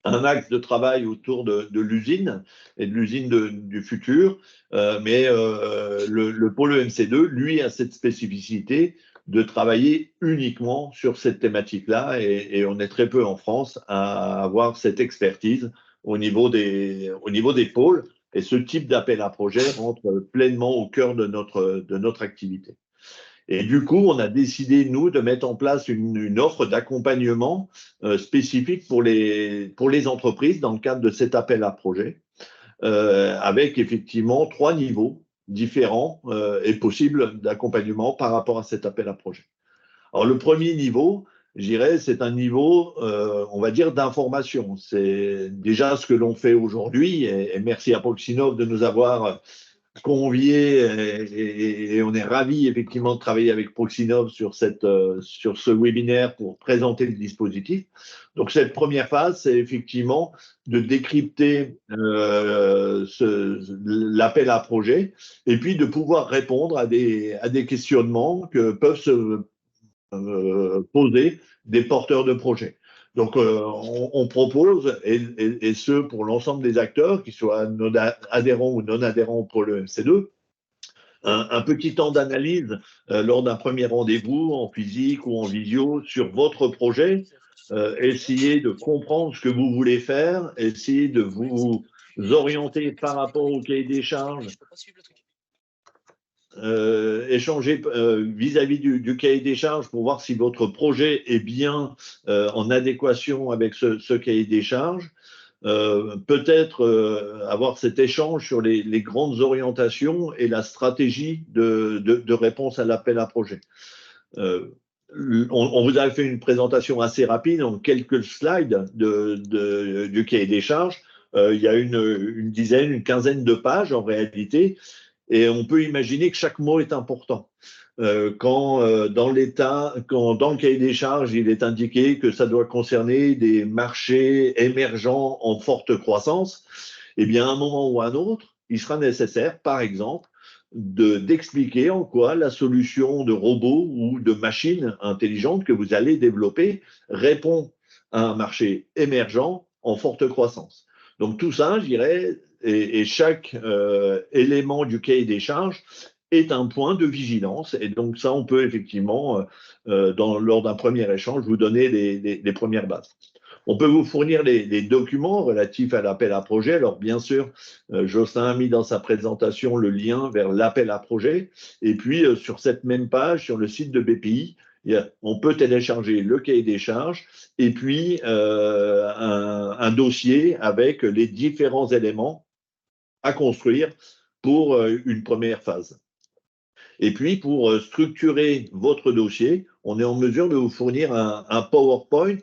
[SPEAKER 2] un axe de travail autour de l'usine et de l'usine du futur, mais le pôle EMC2, lui, a cette spécificité de travailler uniquement sur cette thématique-là, et on est très peu en France à avoir cette expertise au niveau des pôles, et ce type d'appel à projet rentre pleinement au cœur de notre activité. Et du coup, on a décidé, nous, de mettre en place une offre d'accompagnement spécifique pour les entreprises dans le cadre de cet appel à projet, avec effectivement 3 niveaux différents et possibles d'accompagnement par rapport à cet appel à projet. Alors, le premier niveau, je dirais, c'est un niveau, on va dire, d'information. C'est déjà ce que l'on fait aujourd'hui, et merci à Proxinov de nous avoir conviés, et on est ravis effectivement de travailler avec Proxinov sur ce webinaire pour présenter le dispositif. Donc cette première phase, c'est effectivement de décrypter l'appel à projet, et puis de pouvoir répondre à des questionnements que peuvent se poser des porteurs de projets. Donc, on propose, et ce pour l'ensemble des acteurs, qu'ils soient adhérents ou non adhérents pour le MC2, un petit temps d'analyse lors d'un premier rendez-vous en physique ou en visio sur votre projet, essayer de comprendre ce que vous voulez faire, essayer de vous orienter par rapport au cahier des charges, échanger vis-à-vis du cahier des charges pour voir si votre projet est bien en adéquation avec ce cahier des charges. Peut-être avoir cet échange sur les grandes orientations et la stratégie de réponse à l'appel à projet. On vous a fait une présentation assez rapide en quelques slides du cahier des charges. Il y a une dizaine, une quinzaine de pages en réalité. Et on peut imaginer que chaque mot est important. Quand dans le cahier des charges, il est indiqué que ça doit concerner des marchés émergents en forte croissance, eh bien, à un moment ou à un autre, il sera nécessaire, par exemple, d'expliquer en quoi la solution de robot ou de machine intelligente que vous allez développer répond à un marché émergent en forte croissance. Donc tout ça, je dirais, et chaque élément du cahier des charges est un point de vigilance. Et donc ça, on peut effectivement, lors d'un premier échange, vous donner les premières bases. On peut vous fournir les documents relatifs à l'appel à projet. Alors bien sûr, Jocelyn a mis dans sa présentation le lien vers l'appel à projet. Et puis sur cette même page, sur le site de BPI, on peut télécharger le cahier des charges et puis un dossier avec les différents éléments à construire pour une première phase. Et puis, pour structurer votre dossier, on est en mesure de vous fournir un PowerPoint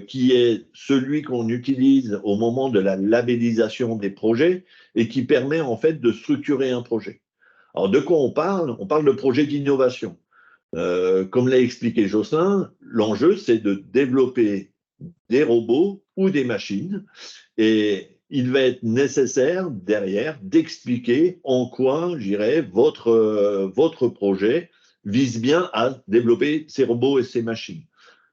[SPEAKER 2] qui est celui qu'on utilise au moment de la labellisation des projets et qui permet en fait de structurer un projet. Alors, de quoi on parle? On parle de projet d'innovation. Comme l'a expliqué Jocelyn, l'enjeu, c'est de développer des robots ou des machines, et il va être nécessaire derrière d'expliquer en quoi, je dirais, votre projet vise bien à développer ces robots et ces machines.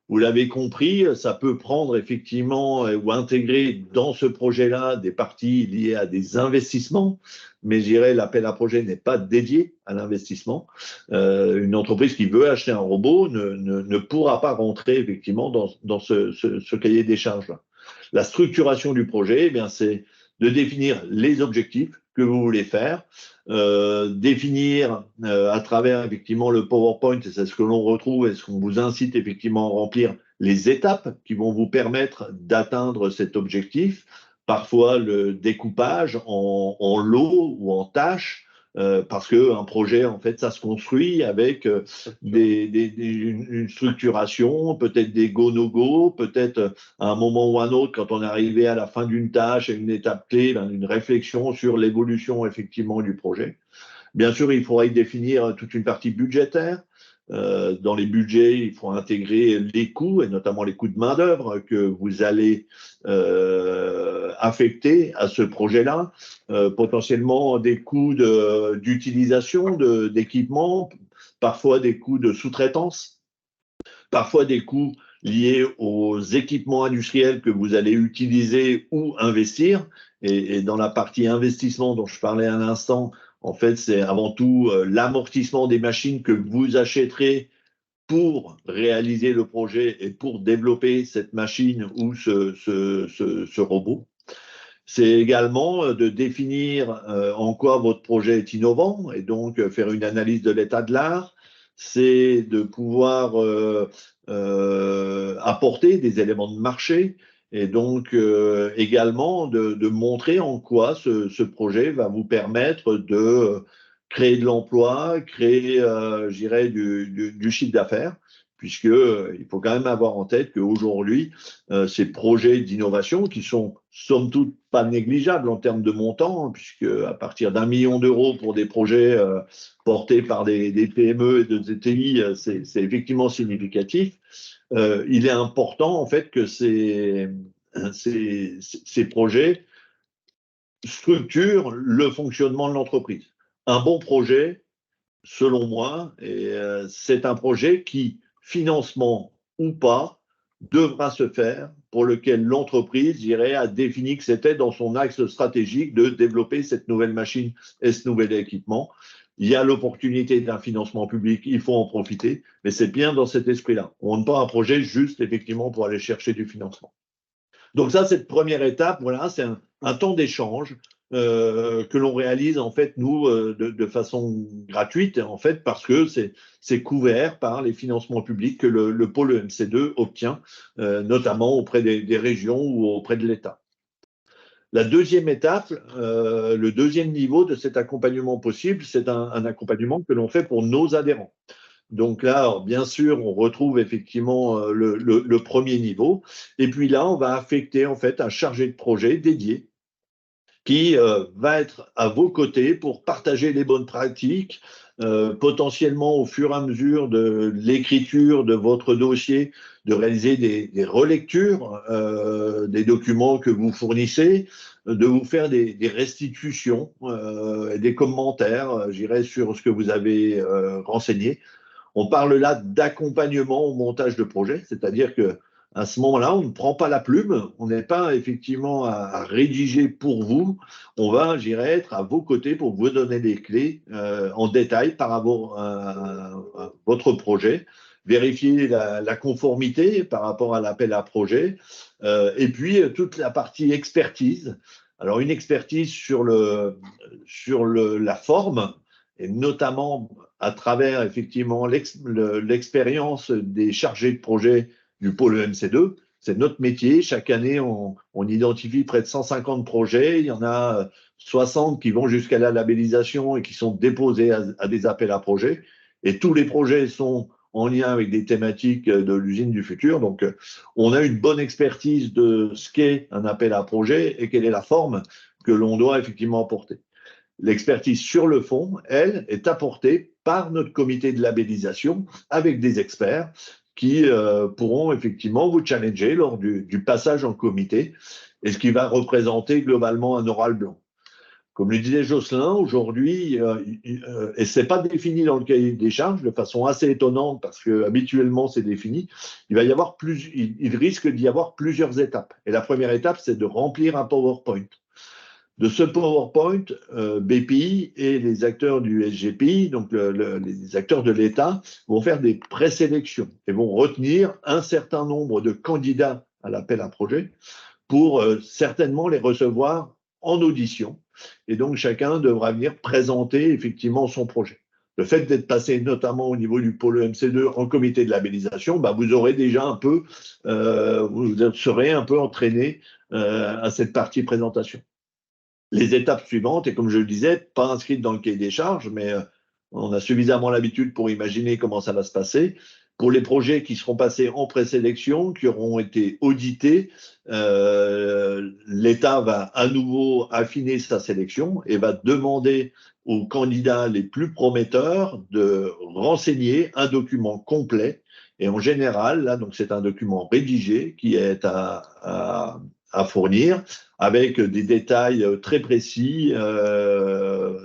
[SPEAKER 2] Vous l'avez compris, ça peut prendre effectivement ou intégrer dans ce projet-là des parties liées à des investissements, mais je dirais l'appel à projet n'est pas dédié à l'investissement. Une entreprise qui veut acheter un robot ne pourra pas rentrer effectivement dans ce cahier des charges-là. La structuration du projet, eh bien, c'est de définir les objectifs que vous voulez faire, définir à travers effectivement le PowerPoint, et c'est ce que l'on retrouve et ce qu'on vous incite effectivement à remplir, les étapes qui vont vous permettre d'atteindre cet objectif, parfois le découpage en lots ou en tâches, parce qu'un projet, en fait, ça se construit avec une structuration, peut-être des go-no-go, peut-être à un moment ou à un autre, quand on est arrivé à la fin d'une tâche, à une étape clé, une réflexion sur l'évolution effectivement du projet. Bien sûr, il faudra y définir toute une partie budgétaire. Dans les budgets, il faut intégrer les coûts, et notamment les coûts de main-d'œuvre que vous allez affectés à ce projet-là, potentiellement des coûts d'utilisation d'équipements, parfois des coûts de sous-traitance, parfois des coûts liés aux équipements industriels que vous allez utiliser ou investir. Et dans la partie investissement dont je parlais à l'instant, en fait, c'est avant tout l'amortissement des machines que vous achèterez pour réaliser le projet et pour développer cette machine ou ce robot. C'est également de définir en quoi votre projet est innovant et donc faire une analyse de l'état de l'art. C'est de pouvoir apporter des éléments de marché et donc également de montrer en quoi ce projet va vous permettre de créer de l'emploi, créer, je dirais, du chiffre d'affaires, puisque il faut quand même avoir en tête qu'aujourd'hui, ces projets d'innovation qui sont somme toute pas négligeables en termes de montant, puisque à partir d'1 million d'euros pour des projets portés par des PME et des ETI, c'est effectivement significatif. Il est important en fait que ces projets structurent le fonctionnement de l'entreprise. Un bon projet, selon moi, c'est un projet qui, financement ou pas, devra se faire, pour lequel l'entreprise, je dirais, a défini que c'était dans son axe stratégique de développer cette nouvelle machine et ce nouvel équipement. Il y a l'opportunité d'un financement public, il faut en profiter, mais c'est bien dans cet esprit-là. On ne pas un projet juste, effectivement, pour aller chercher du financement. Donc ça, cette première étape, voilà, c'est un temps d'échange que l'on réalise en fait nous de façon gratuite en fait parce que c'est couvert par les financements publics que le pôle EMC2 obtient notamment auprès des régions ou auprès de l'État. La deuxième étape, le deuxième niveau de cet accompagnement possible, c'est un accompagnement que l'on fait pour nos adhérents. Donc là, alors, bien sûr, on retrouve effectivement le premier niveau. Et puis là, on va affecter en fait un chargé de projet dédié qui va être à vos côtés pour partager les bonnes pratiques, potentiellement au fur et à mesure de l'écriture de votre dossier, de réaliser des relectures des documents que vous fournissez, de vous faire des restitutions et des commentaires, j'irai sur ce que vous avez renseigné. On parle là d'accompagnement au montage de projet, c'est-à-dire que à ce moment-là, on ne prend pas la plume, on n'est pas effectivement à rédiger pour vous, on va, j'irai être à vos côtés pour vous donner des clés en détail par rapport à votre projet, vérifier la conformité par rapport à l'appel à projet, et puis toute la partie expertise. Alors une expertise sur la forme, et notamment à travers effectivement l'expérience des chargés de projet du pôle EMC2. C'est notre métier. Chaque année, on identifie près de 150 projets. Il y en a 60 qui vont jusqu'à la labellisation et qui sont déposés à des appels à projets. Et tous les projets sont en lien avec des thématiques de l'usine du futur. Donc, on a une bonne expertise de ce qu'est un appel à projet et quelle est la forme que l'on doit effectivement apporter. L'expertise sur le fond, elle, est apportée par notre comité de labellisation avec des experts qui pourront effectivement vous challenger lors du passage en comité et ce qui va représenter globalement un oral blanc. Comme le disait Jocelyn, aujourd'hui, et ce n'est pas défini dans le cahier des charges de façon assez étonnante parce que habituellement c'est défini, il risque d'y avoir plusieurs étapes. Et la première étape, c'est de remplir un PowerPoint. De ce PowerPoint, BPI et les acteurs du SGPI, donc les acteurs de l'État, vont faire des présélections et vont retenir un certain nombre de candidats à l'appel à projet pour certainement les recevoir en audition. Et donc, chacun devra venir présenter effectivement son projet. Le fait d'être passé notamment au niveau du pôle EMC2 en comité de labellisation, vous aurez déjà un peu, vous serez un peu entraîné à cette partie présentation. Les étapes suivantes, et comme je le disais, pas inscrites dans le cahier des charges, mais on a suffisamment l'habitude pour imaginer comment ça va se passer. Pour les projets qui seront passés en présélection, qui auront été audités, l'État va à nouveau affiner sa sélection et va demander aux candidats les plus prometteurs de renseigner un document complet. Et en général, là, donc c'est un document rédigé qui est à à fournir, avec des détails très précis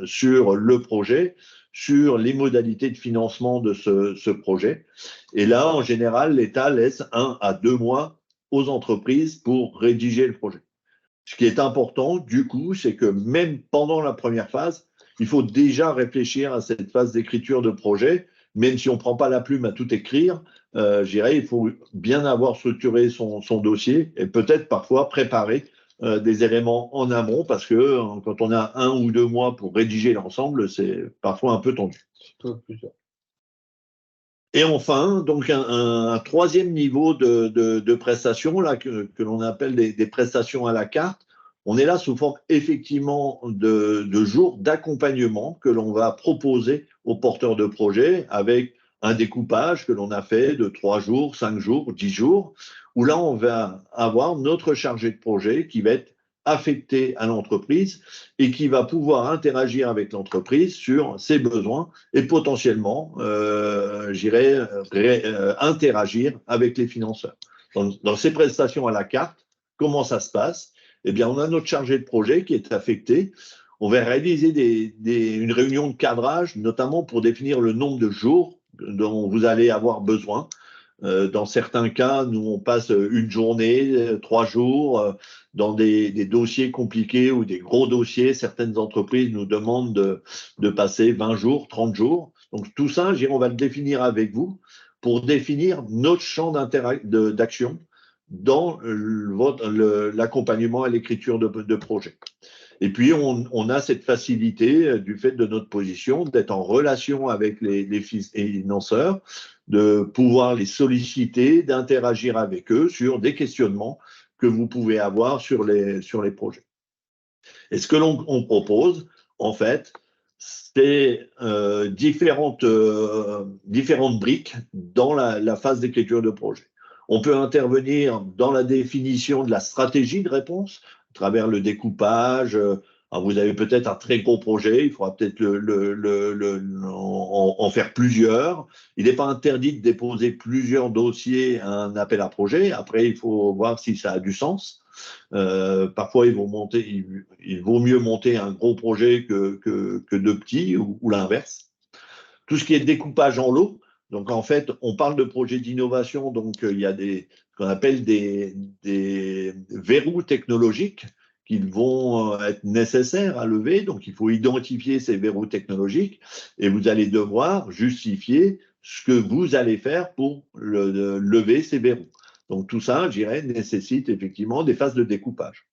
[SPEAKER 2] sur le projet, sur les modalités de financement de ce projet. Et là, en général, l'État laisse 1 à 2 mois aux entreprises pour rédiger le projet. Ce qui est important, du coup, c'est que même pendant la première phase, il faut déjà réfléchir à cette phase d'écriture de projet, même si on ne prend pas la plume à tout écrire. Je dirais, il faut bien avoir structuré son dossier et peut-être parfois préparer des éléments en amont, parce que quand on a 1 ou 2 mois pour rédiger l'ensemble, c'est parfois un peu tendu. Et enfin, donc un troisième niveau de prestations là, que l'on appelle des prestations à la carte. On est là sous forme effectivement de jours d'accompagnement que l'on va proposer aux porteurs de projets, avec un découpage que l'on a fait de 3 jours, 5 jours, 10 jours, où là on va avoir notre chargé de projet qui va être affecté à l'entreprise et qui va pouvoir interagir avec l'entreprise sur ses besoins et potentiellement, interagir avec les financeurs. Dans ces prestations à la carte, comment ça se passe? Eh bien, on a notre chargé de projet qui est affecté. On va réaliser une réunion de cadrage, notamment pour définir le nombre de jours dont vous allez avoir besoin. Dans certains cas, nous, on passe une journée, 3 jours, dans des dossiers compliqués ou des gros dossiers. Certaines entreprises nous demandent de passer 20 jours, 30 jours. Donc, tout ça, on va le définir avec vous pour définir notre champ d'action dans l'accompagnement à l'écriture de projet. Et puis, on a cette facilité du fait de notre position d'être en relation avec les financeurs, de pouvoir les solliciter, d'interagir avec eux sur des questionnements que vous pouvez avoir sur les projets. Et ce que l'on propose, en fait, c'est différentes briques dans la phase d'écriture de projet. On peut intervenir dans la définition de la stratégie de réponse à travers le découpage. Alors vous avez peut-être un très gros projet, il faudra peut-être en faire plusieurs. Il n'est pas interdit de déposer plusieurs dossiers à un appel à projet. Après, il faut voir si ça a du sens. Parfois, il vaut mieux monter un gros projet que 2 petits ou l'inverse. Tout ce qui est découpage en lots. Donc, en fait, on parle de projets d'innovation. Donc, il y a ce qu'on appelle des verrous technologiques qui vont être nécessaires à lever. Donc, il faut identifier ces verrous technologiques et vous allez devoir justifier ce que vous allez faire pour lever ces verrous. Donc, tout ça, je dirais, nécessite effectivement des phases de découpage.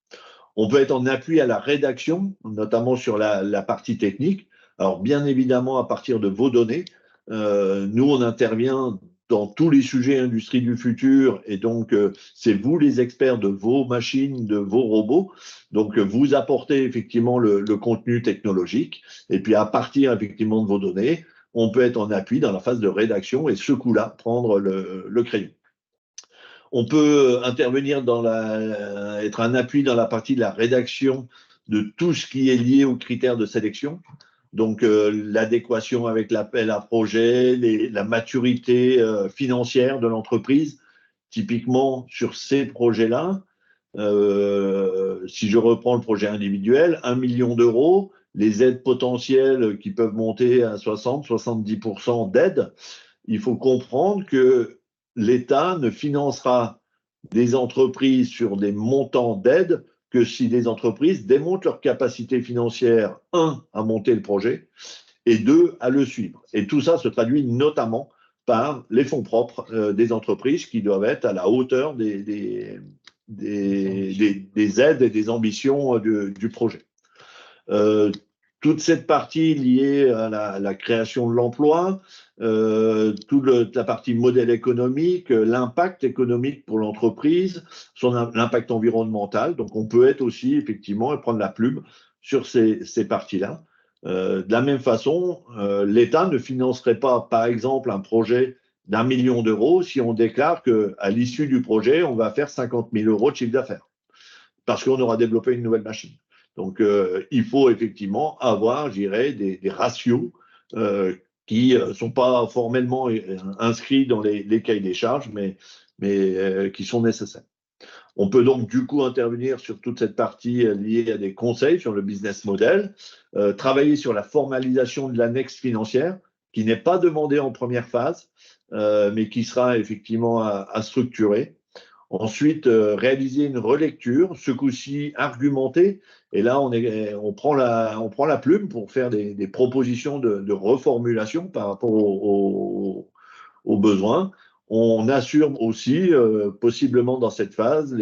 [SPEAKER 2] On peut être en appui à la rédaction, notamment sur la partie technique. Alors, bien évidemment, à partir de vos données, nous, on intervient dans tous les sujets industrie du futur, et donc c'est vous les experts de vos machines, de vos robots. Donc, vous apportez effectivement le contenu technologique, et puis à partir effectivement de vos données, on peut être en appui dans la phase de rédaction et ce coup-là, prendre le crayon. On peut intervenir être un appui dans la partie de la rédaction de tout ce qui est lié aux critères de sélection. Donc, l'adéquation avec l'appel à projet, la maturité financière de l'entreprise. Typiquement, sur ces projets-là, si je reprends le projet individuel, 1 million d'euros, les aides potentielles qui peuvent monter à 60-70% d'aide, il faut comprendre que l'État ne financera des entreprises sur des montants d'aide que si les entreprises démontrent leur capacité financière, 1, à monter le projet, et 2, à le suivre. Et tout ça se traduit notamment par les fonds propres des entreprises qui doivent être à la hauteur des aides et des ambitions du projet. Toute cette partie liée à la création de l'emploi, toute la partie modèle économique, l'impact économique pour l'entreprise, l'impact environnemental. Donc, on peut être aussi, effectivement, et prendre la plume sur ces parties-là. De la même façon, l'État ne financerait pas, par exemple, un projet d'1 million d'euros si on déclare qu'à l'issue du projet, on va faire 50 000 euros de chiffre d'affaires parce qu'on aura développé une nouvelle machine. Donc, il faut effectivement avoir, je dirais, des ratios qui ne sont pas formellement inscrits dans les cahiers des charges, mais qui sont nécessaires. On peut donc du coup intervenir sur toute cette partie liée à des conseils sur le business model, travailler sur la formalisation de l'annexe financière qui n'est pas demandée en première phase, mais qui sera effectivement à structurer. Ensuite, réaliser une relecture, ce coup-ci argumentée. Et là, on prend la plume pour faire des propositions de reformulation par rapport aux besoins. On assure aussi, possiblement dans cette phase,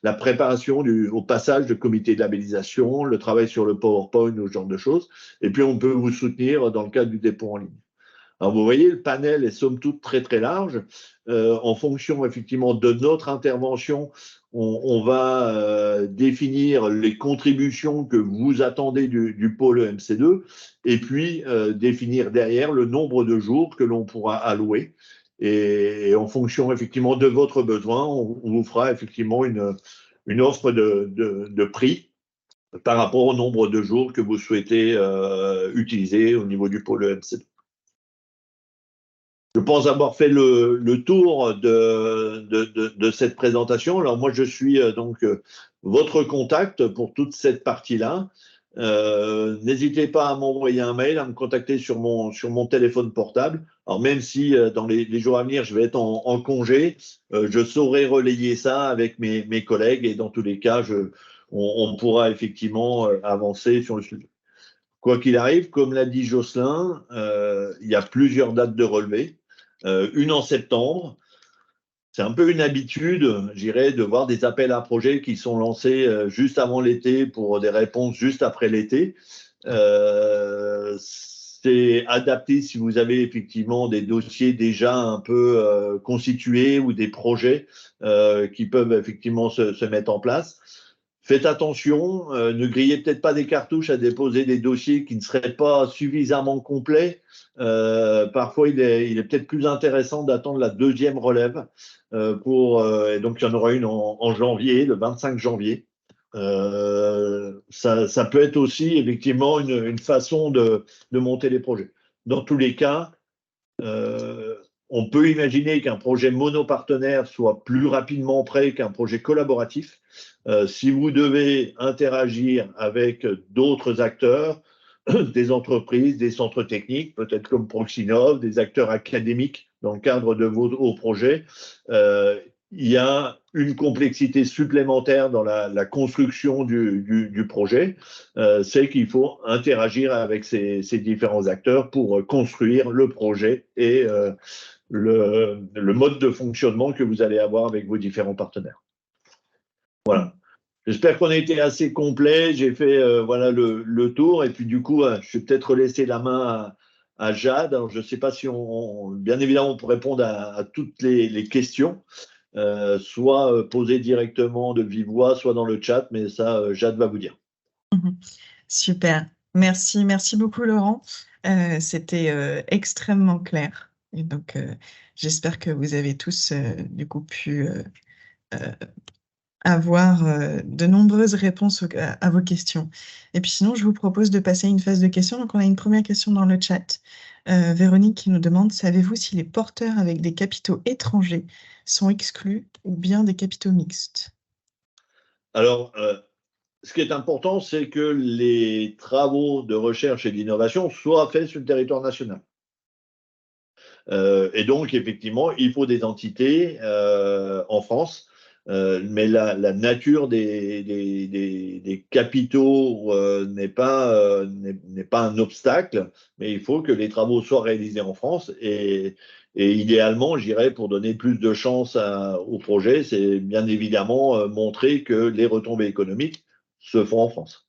[SPEAKER 2] la préparation au passage de comité de labellisation, le travail sur le PowerPoint, ce genre de choses. Et puis, on peut vous soutenir dans le cadre du dépôt en ligne. Alors, vous voyez, le panel est somme toute très, très large. En fonction, effectivement, de notre intervention, on va définir les contributions que vous attendez du pôle EMC2 et puis définir derrière le nombre de jours que l'on pourra allouer. Et en fonction, effectivement, de votre besoin, on vous fera effectivement une offre de prix par rapport au nombre de jours que vous souhaitez utiliser au niveau du pôle EMC2. Je pense avoir fait le tour de cette présentation. Alors moi, je suis donc votre contact pour toute cette partie-là. N'hésitez pas à m'envoyer un mail, à me contacter sur mon téléphone portable. Alors même si dans les jours à venir, je vais être en congé, je saurai relayer ça avec mes collègues et dans tous les cas, on pourra effectivement avancer sur le sujet. Quoi qu'il arrive, comme l'a dit Jocelyn, il y a plusieurs dates de relevé. Une en septembre. C'est un peu une habitude, j'irais, de voir des appels à projets qui sont lancés juste avant l'été pour des réponses juste après l'été. C'est adapté si vous avez effectivement des dossiers déjà un peu constitués ou des projets qui peuvent effectivement se mettre en place. Faites attention, ne grillez peut-être pas des cartouches à déposer des dossiers qui ne seraient pas suffisamment complets. Parfois, il est peut-être plus intéressant d'attendre la deuxième relève et donc il y en aura une en janvier, le 25 janvier. Ça peut être aussi effectivement une façon de monter les projets. Dans tous les cas, on peut imaginer qu'un projet monopartenaire soit plus rapidement prêt qu'un projet collaboratif. Si vous devez interagir avec d'autres acteurs, des entreprises, des centres techniques, peut-être comme Proxinov, des acteurs académiques dans le cadre de vos projets, il y a une complexité supplémentaire dans la construction du projet. C'est qu'il faut interagir avec ces différents acteurs pour construire le projet et le mode de fonctionnement que vous allez avoir avec vos différents partenaires. Voilà. J'espère qu'on a été assez complet. J'ai fait voilà le tour. Et puis du coup, je vais peut-être laisser la main à Jade. Alors, je ne sais pas si bien évidemment, on peut répondre à toutes les questions, soit posées directement de vive voix, soit dans le chat. Mais ça, Jade va vous dire.
[SPEAKER 1] Super. Merci beaucoup, Laurent. C'était extrêmement clair. Et donc, j'espère que vous avez tous, du coup, pu avoir de nombreuses réponses à vos questions. Et puis sinon, je vous propose de passer à une phase de questions. Donc, on a une première question dans le chat. Véronique qui nous demande, savez-vous si les porteurs avec des capitaux étrangers sont exclus ou bien des capitaux mixtes?
[SPEAKER 2] Alors, ce qui est important, c'est que les travaux de recherche et d'innovation soient faits sur le territoire national. Et donc, effectivement, il faut des entités en France, mais la nature des capitaux n'est pas un obstacle, mais il faut que les travaux soient réalisés en France. Et idéalement, j'irais, pour donner plus de chance au projet, c'est bien évidemment montrer que les retombées économiques se font en France.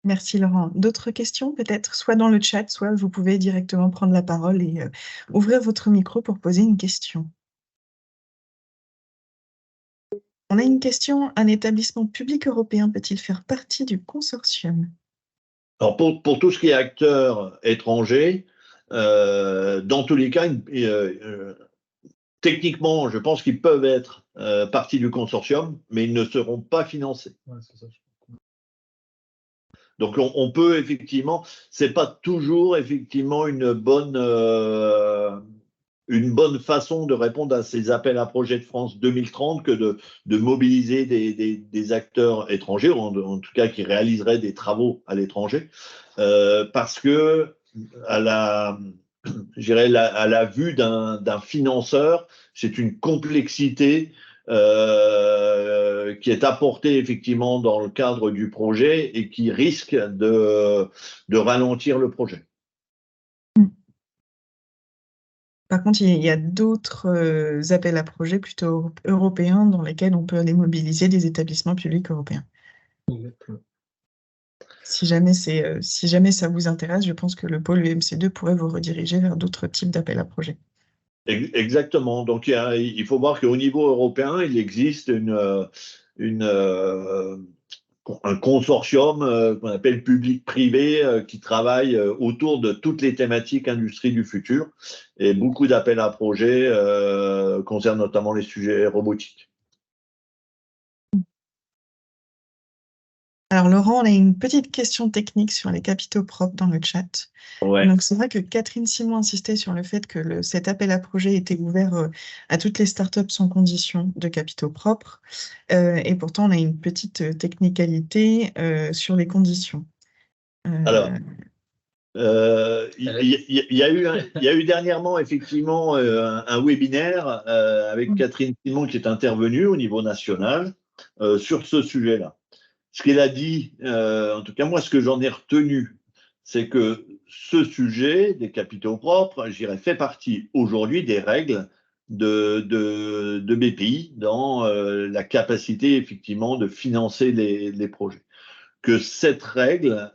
[SPEAKER 1] Merci Laurent. D'autres questions peut-être, soit dans le chat, soit vous pouvez directement prendre la parole et ouvrir votre micro pour poser une question. On a une question, un établissement public européen peut-il faire partie du consortium?
[SPEAKER 2] Alors pour tout ce qui est acteurs étrangers, dans tous les cas, techniquement, je pense qu'ils peuvent être partie du consortium, mais ils ne seront pas financés.
[SPEAKER 3] Ouais, c'est ça.
[SPEAKER 2] Donc on peut effectivement, c'est pas toujours effectivement une bonne une bonne façon de répondre à ces appels à projets de France 2030 que de mobiliser des acteurs étrangers, ou en tout cas qui réaliseraient des travaux à l'étranger, parce que à la vue d'un financeur, c'est une complexité qui est apportée effectivement dans le cadre du projet et qui risque de ralentir le projet.
[SPEAKER 1] Par contre, il y a d'autres appels à projets plutôt européens dans lesquels on peut aller mobiliser des établissements publics européens.
[SPEAKER 3] Exactement.
[SPEAKER 1] Si jamais ça vous intéresse, je pense que le pôle EMC2 pourrait vous rediriger vers d'autres types d'appels à projets.
[SPEAKER 2] Exactement. Donc, il faut voir qu'au niveau européen, il existe un consortium qu'on appelle public-privé qui travaille autour de toutes les thématiques industrie du futur. Et beaucoup d'appels à projets concernent notamment les sujets robotiques.
[SPEAKER 1] Alors Laurent, on a une petite question technique sur les capitaux propres dans le chat.
[SPEAKER 2] Ouais.
[SPEAKER 1] Donc c'est vrai que Catherine Simon insistait sur le fait que cet appel à projet était ouvert à toutes les startups sans condition de capitaux propres. Et pourtant, on a une petite technicalité sur les conditions.
[SPEAKER 2] Alors, il y a eu dernièrement effectivement un webinaire avec Catherine Simon qui est intervenue au niveau national sur ce sujet-là. Ce qu'elle a dit, en tout cas moi, ce que j'en ai retenu, c'est que ce sujet des capitaux propres, je dirais, fait partie aujourd'hui des règles de BPI dans la capacité effectivement de financer les projets. Que cette règle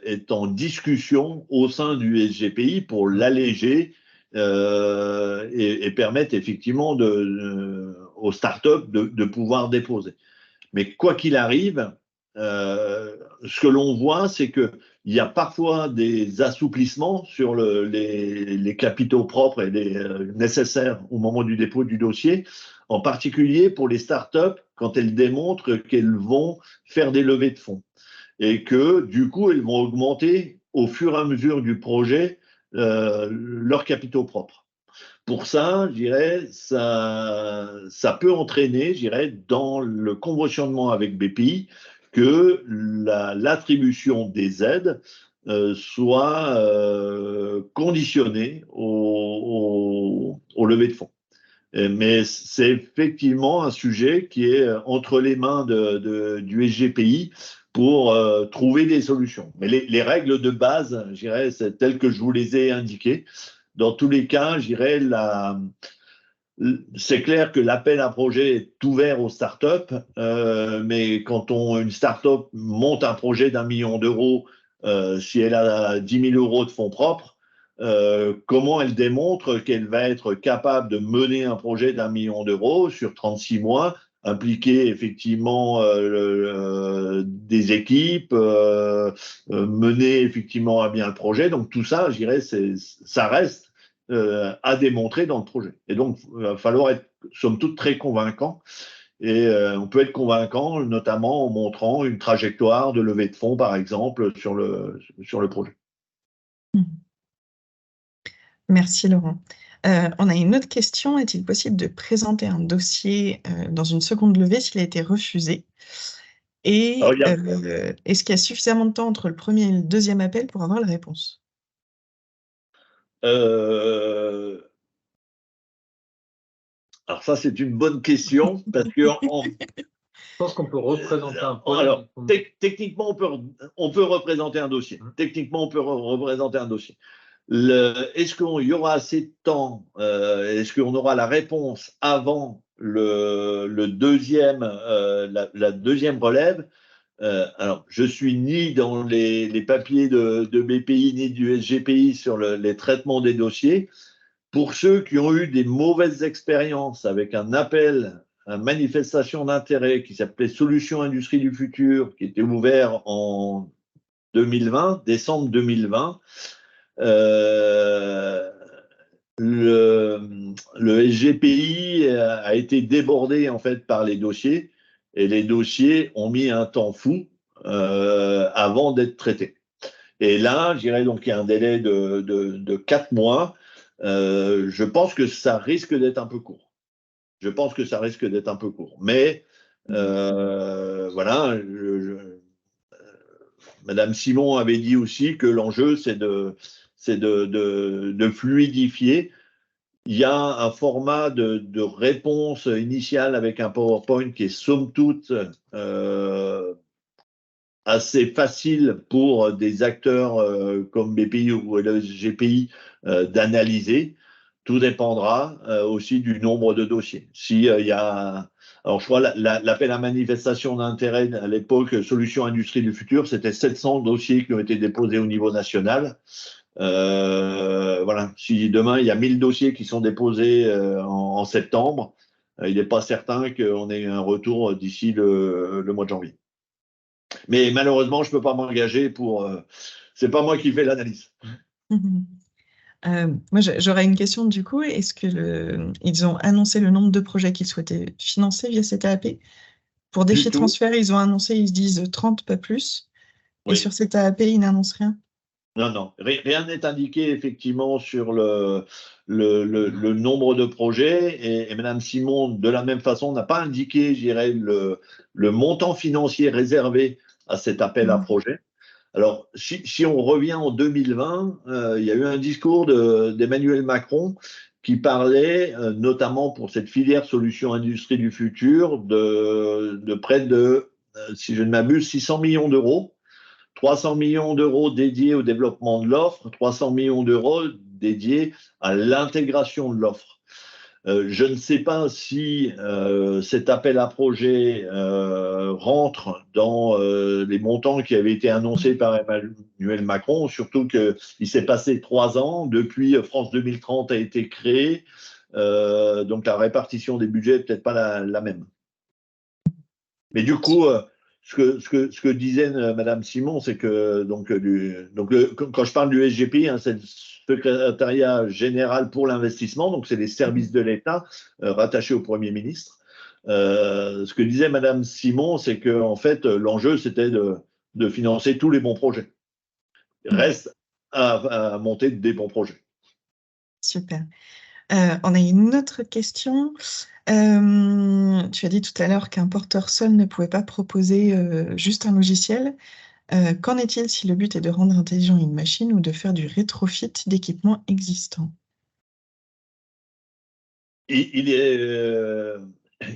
[SPEAKER 2] est en discussion au sein du SGPI pour l'alléger et permettre effectivement aux startups de pouvoir déposer. Mais quoi qu'il arrive, ce que l'on voit, c'est qu'il y a parfois des assouplissements sur les capitaux propres et nécessaires au moment du dépôt du dossier, en particulier pour les startups quand elles démontrent qu'elles vont faire des levées de fonds et que du coup, elles vont augmenter au fur et à mesure du projet leurs capitaux propres. Pour ça, je dirais, ça peut entraîner, je dirais, dans le conventionnement avec BPI, que l'attribution des aides soit conditionnée au lever de fonds. Mais c'est effectivement un sujet qui est entre les mains du SGPI pour trouver des solutions. Mais les règles de base, je dirais, c'est telles que je vous les ai indiquées. Dans tous les cas, je dirais, c'est clair que l'appel à projet est ouvert aux startups, mais quand une startup monte un projet d'1 million d'euros, si elle a 10 000 euros de fonds propres, comment elle démontre qu'elle va être capable de mener un projet d'1 million d'euros sur 36 mois, impliquer effectivement des équipes, mener effectivement à bien le projet. Donc tout ça, je dirais, ça reste à démontrer dans le projet. Et donc, il va falloir être, somme toute, très convaincant. Et on peut être convaincant, notamment en montrant une trajectoire de levée de fonds, par exemple, sur le projet.
[SPEAKER 1] Merci Laurent. On a une autre question. Est-il possible de présenter un dossier dans une seconde levée s'il a été refusé? Et est-ce qu'il y a suffisamment de temps entre le premier et le deuxième appel pour avoir la réponse?
[SPEAKER 2] Alors ça, c'est une bonne question parce que
[SPEAKER 3] je pense qu'on peut représenter un projet.
[SPEAKER 2] Alors, techniquement, on peut représenter un dossier. Techniquement, on peut représenter un dossier. Est-ce qu'il y aura assez de temps? Est-ce qu'on aura la réponse avant la deuxième relève? Alors, je suis ni dans les papiers de BPI ni du SGPI sur les traitements des dossiers. Pour ceux qui ont eu des mauvaises expériences avec un appel à manifestation d'intérêt qui s'appelait Solutions Industrie du Futur, qui était ouvert en 2020, décembre 2020, le SGPI a été débordé en fait par les dossiers et les dossiers ont mis un temps fou avant d'être traités. Et là, je dirais donc qu'il y a un délai de 4 mois Je pense que ça risque d'être un peu court. Mais voilà, Madame Simon avait dit aussi que l'enjeu, c'est de fluidifier. Il y a un format de réponse initiale avec un PowerPoint qui est somme toute assez facile pour des acteurs comme BPI ou le GPI d'analyser. Tout dépendra aussi du nombre de dossiers. Si il y a, alors je crois l'appel à manifestation d'intérêt à l'époque Solutions Industrie du Futur, c'était 700 dossiers qui ont été déposés au niveau national. Voilà. Si demain il y a 1000 dossiers qui sont déposés en septembre, il n'est pas certain qu'on ait un retour d'ici le mois de janvier. Mais malheureusement, je ne peux pas m'engager pour. C'est pas moi qui fais l'analyse.
[SPEAKER 1] Moi, j'aurais une question du coup. Est-ce que ils ont annoncé le nombre de projets qu'ils souhaitaient financer via cette AAP? Pour Défi Transfert, ils ont annoncé, ils se disent 30, pas plus. Et sur cette AAP, ils n'annoncent rien?
[SPEAKER 2] Non. Rien n'est indiqué effectivement sur le nombre de projets. Et Mme Simon, de la même façon, n'a pas indiqué, je dirais, le montant financier réservé à cet appel à projet. Alors, si on revient en 2020, il y a eu un discours d'Emmanuel Macron qui parlait, notamment pour cette filière Solutions Industrie du Futur, de près de, si je ne m'abuse, 600 millions d'euros. 300 millions d'euros dédiés au développement de l'offre, 300 millions d'euros dédiés à l'intégration de l'offre. Je ne sais pas si cet appel à projet rentre dans les montants qui avaient été annoncés par Emmanuel Macron, surtout qu'il s'est passé 3 ans depuis France 2030 a été créé, donc la répartition des budgets n'est peut-être pas la même. Mais du coup, ce que disait Madame Simon, c'est que quand je parle du SGPI, c'est le secrétariat général pour l'investissement, donc c'est les services de l'État rattachés au Premier ministre. Ce que disait Madame Simon, c'est que en fait l'enjeu c'était de financer tous les bons projets. Il reste à monter des bons projets.
[SPEAKER 1] Super. On a une autre question. Tu as dit tout à l'heure qu'un porteur seul ne pouvait pas proposer juste un logiciel. Qu'en est-il si le but est de rendre intelligent une machine ou de faire du rétrofit d'équipements existants?
[SPEAKER 2] Il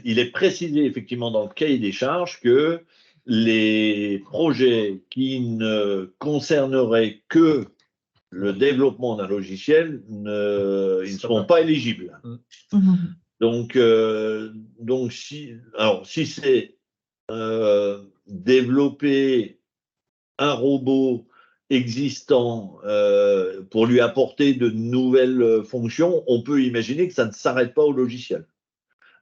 [SPEAKER 2] est précisé effectivement dans le cahier des charges que les projets qui ne concerneraient que le développement d'un logiciel, ils ne seront pas éligibles. Donc si c'est développer un robot existant pour lui apporter de nouvelles fonctions, on peut imaginer que ça ne s'arrête pas au logiciel.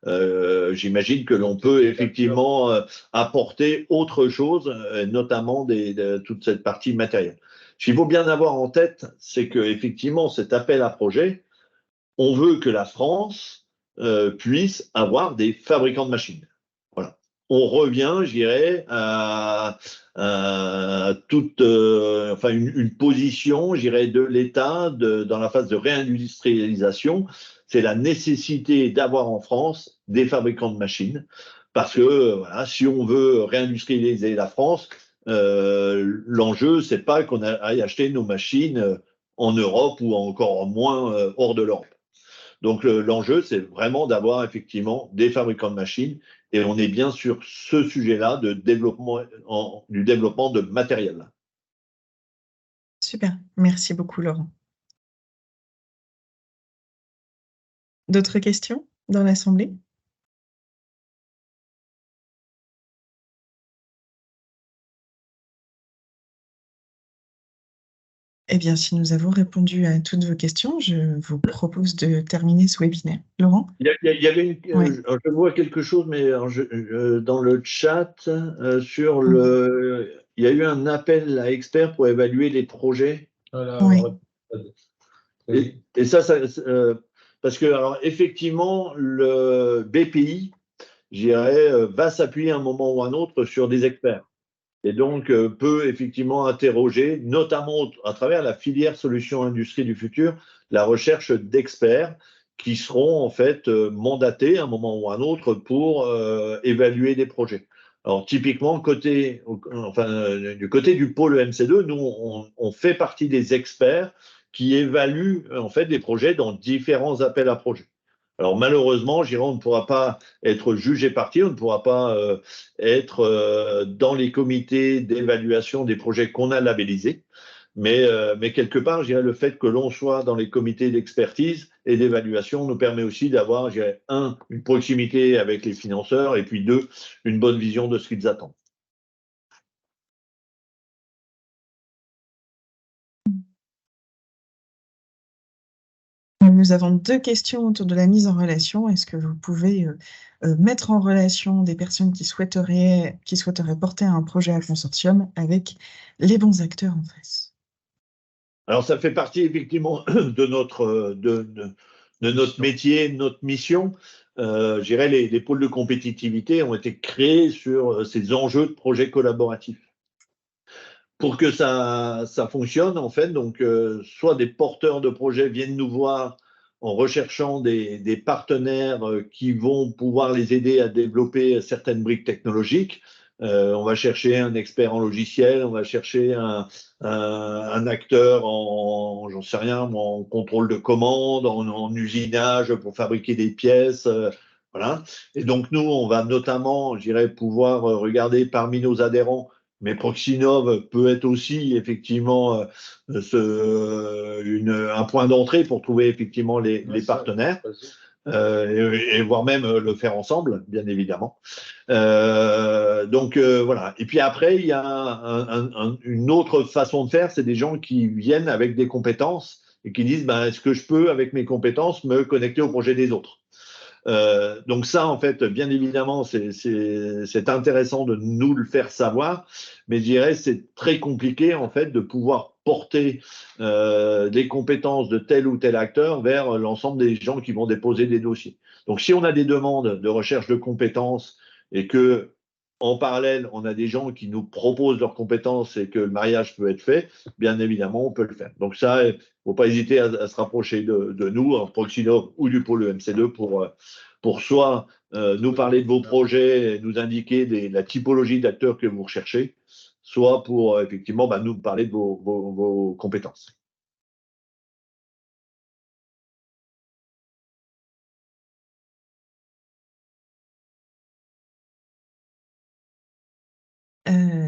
[SPEAKER 2] J'imagine que l'on peut effectivement apporter autre chose, notamment toute cette partie matérielle. Ce qu'il faut bien avoir en tête, c'est qu'effectivement, cet appel à projet, on veut que la France puisse avoir des fabricants de machines. Voilà. On revient, je dirais, à toute, une position, je dirais, de l'État dans la phase de réindustrialisation. C'est la nécessité d'avoir en France des fabricants de machines, parce que voilà, si on veut réindustrialiser la France, l'enjeu, c'est pas qu'on aille acheter nos machines en Europe ou encore moins hors de l'Europe. Donc l'enjeu, c'est vraiment d'avoir effectivement des fabricants de machines, et on est bien sur ce sujet-là du développement de matériel.
[SPEAKER 1] Super, merci beaucoup Laurent. D'autres questions dans l'Assemblée? Eh bien, si nous avons répondu à toutes vos questions, je vous propose de terminer ce webinaire. Laurent?
[SPEAKER 2] Il y avait je vois quelque chose, mais dans le chat, il y a eu un appel à experts pour évaluer les projets.
[SPEAKER 1] Voilà,
[SPEAKER 2] oui. Et ça parce que, alors, effectivement, le BPI, je dirais, va s'appuyer à un moment ou à un autre sur des experts. Et donc, peut effectivement interroger, notamment à travers la filière Solutions Industrie du Futur, la recherche d'experts qui seront en fait mandatés à un moment ou à un autre pour évaluer des projets. Alors typiquement, du côté du pôle MC2, nous, on fait partie des experts qui évaluent en fait des projets dans différents appels à projets. Alors malheureusement, on ne pourra pas être jugé parti, on ne pourra pas être dans les comités d'évaluation des projets qu'on a labellisés. Mais quelque part, je dirais, le fait que l'on soit dans les comités d'expertise et d'évaluation nous permet aussi d'avoir, je dirais, une proximité avec les financeurs et puis deux, une bonne vision de ce qu'ils attendent.
[SPEAKER 1] Nous avons 2 questions autour de la mise en relation. Est-ce que vous pouvez mettre en relation des personnes qui souhaiteraient porter un projet à consortium avec les bons acteurs en face?
[SPEAKER 2] Alors, ça fait partie effectivement de notre métier, de notre mission. Je dirais, les pôles de compétitivité ont été créés sur ces enjeux de projets collaboratifs. Pour que ça fonctionne, en fait, donc, soit des porteurs de projets viennent nous voir en recherchant des partenaires qui vont pouvoir les aider à développer certaines briques technologiques. On va chercher un expert en logiciel, on va chercher un acteur j'en sais rien, en contrôle de commande, en usinage pour fabriquer des pièces. Voilà. Et donc, nous, on va notamment, je dirais, pouvoir regarder parmi nos adhérents. Mais Proxinov peut être aussi effectivement un point d'entrée pour trouver effectivement les partenaires et voire même le faire ensemble, bien évidemment. Donc voilà. Et puis après, il y a une autre façon de faire, c'est des gens qui viennent avec des compétences et qui disent est-ce que je peux, avec mes compétences, me connecter au projet des autres? Donc ça, en fait, bien évidemment, c'est intéressant de nous le faire savoir, mais je dirais c'est très compliqué, en fait, de pouvoir porter des compétences de tel ou tel acteur vers l'ensemble des gens qui vont déposer des dossiers. Donc si on a des demandes de recherche de compétences et que en parallèle, on a des gens qui nous proposent leurs compétences et que le mariage peut être fait, bien évidemment, on peut le faire. Donc ça, il ne faut pas hésiter à se rapprocher de nous, en Proxinov ou du pôle MC2, pour soit nous parler de vos projets et nous indiquer la typologie d'acteurs que vous recherchez, soit pour effectivement nous parler de vos compétences.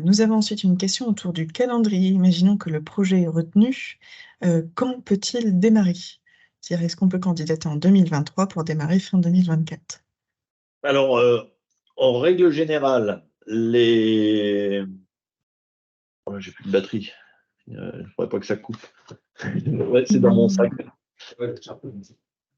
[SPEAKER 1] Nous avons ensuite une question autour du calendrier. Imaginons que le projet est retenu. Quand peut-il démarrer? C'est-à-dire, est-ce qu'on peut candidater en 2023 pour démarrer fin 2024?
[SPEAKER 2] Alors, en règle générale, j'ai plus de batterie. Il ne faudrait pas que ça coupe. Ouais, c'est dans mon sac.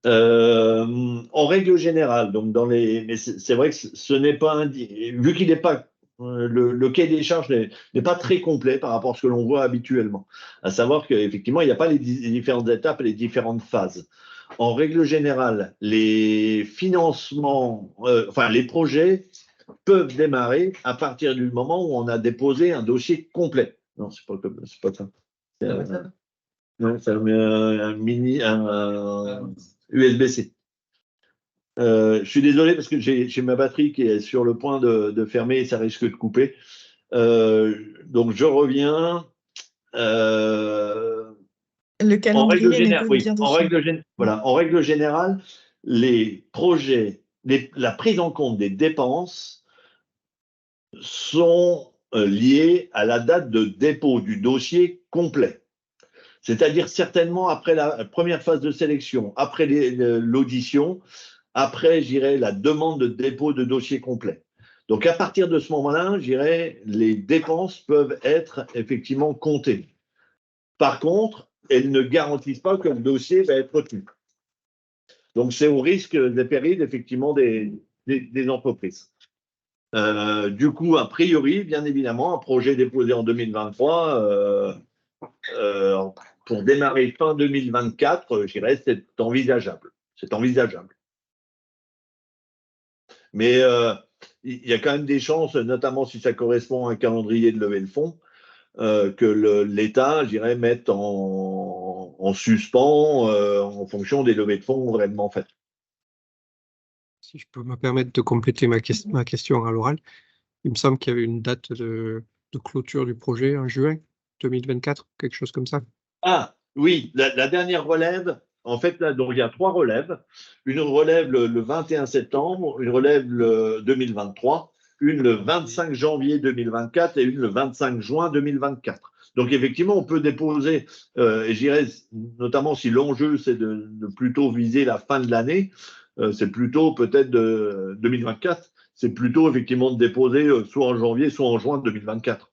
[SPEAKER 2] En règle générale, donc mais c'est vrai que ce n'est pas vu qu'il n'est pas le cahier des charges n'est pas très complet par rapport à ce que l'on voit habituellement. À savoir qu'effectivement, il n'y a pas les différentes étapes et les différentes phases. En règle générale, les financements, les projets peuvent démarrer à partir du moment où on a déposé un dossier complet. Non, c'est pas ça. Non, c'est un USB-C. Je suis désolé parce que j'ai ma batterie qui est sur le point de fermer et ça risque de couper. Donc je reviens.
[SPEAKER 1] Le calendrier n'est pas bien
[SPEAKER 2] défini. En règle générale, les projets, la prise en compte des dépenses sont liées à la date de dépôt du dossier complet. C'est-à-dire certainement après la première phase de sélection, après l'audition, après, j'irai la demande de dépôt de dossier complet. Donc, à partir de ce moment-là, j'irai les dépenses peuvent être effectivement comptées. Par contre, elles ne garantissent pas que le dossier va être retenu. Donc, c'est au risque des périls, effectivement, des entreprises. Du coup, a priori, bien évidemment, un projet déposé en 2023, pour démarrer fin 2024, je dirais, c'est envisageable. C'est envisageable. Mais il y a quand même des chances, notamment si ça correspond à un calendrier de levée de fonds, que l'État, je dirais, mette en en suspens en fonction des levées de fonds réellement faites.
[SPEAKER 4] Si je peux me permettre de compléter ma question à l'oral, il me semble qu'il y avait une date de clôture du projet en juin 2024, quelque chose comme ça.
[SPEAKER 2] Ah oui, la dernière relève, en fait, là, donc il y a 3 relèves. Une relève le 21 septembre, une relève le 2023, une le 25 janvier 2024 et une le 25 juin 2024. Donc effectivement, on peut déposer, et je dirais, notamment si l'enjeu c'est de plutôt viser la fin de l'année, c'est plutôt peut-être de 2024, c'est plutôt effectivement de déposer soit en janvier, soit en juin 2024.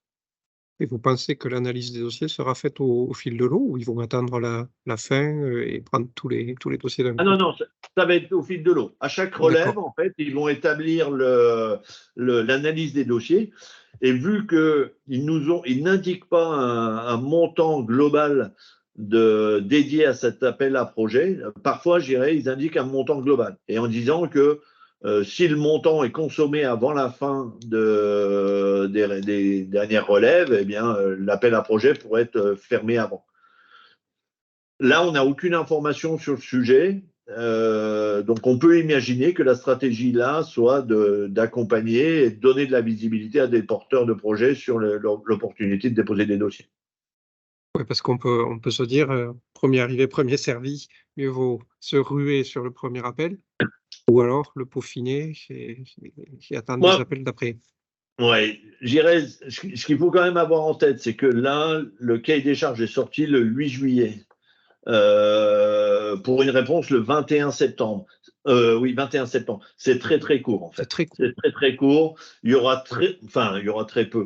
[SPEAKER 4] Et vous pensez que l'analyse des dossiers sera faite au fil de l'eau ou ils vont attendre la fin et prendre tous les dossiers d'un coup?
[SPEAKER 2] Ah non, ça va être au fil de l'eau. À chaque relève, en fait, ils vont établir l'analyse des dossiers. Et vu qu'ils n'indiquent pas un montant global dédié à cet appel à projet, parfois, je dirais, ils indiquent un montant global. Et en disant que si le montant est consommé avant la fin des dernières relèves, eh bien, l'appel à projet pourrait être fermé avant. Là, on n'a aucune information sur le sujet. Donc, on peut imaginer que la stratégie là soit d'accompagner et de donner de la visibilité à des porteurs de projets sur l'opportunité de déposer des dossiers.
[SPEAKER 4] Oui, parce qu'on peut se dire, premier arrivé, premier servi, mieux vaut se ruer sur le premier appel, ou alors le peaufiner et attendre des appels d'après.
[SPEAKER 2] Oui, j'irais. Ce qu'il faut quand même avoir en tête, c'est que là, le cahier des charges est sorti le 8 juillet. Pour une réponse le 21 septembre. Oui, 21 septembre. C'est très, très court, en fait.
[SPEAKER 4] C'est très court.
[SPEAKER 2] C'est très, très court. Il y aura très peu.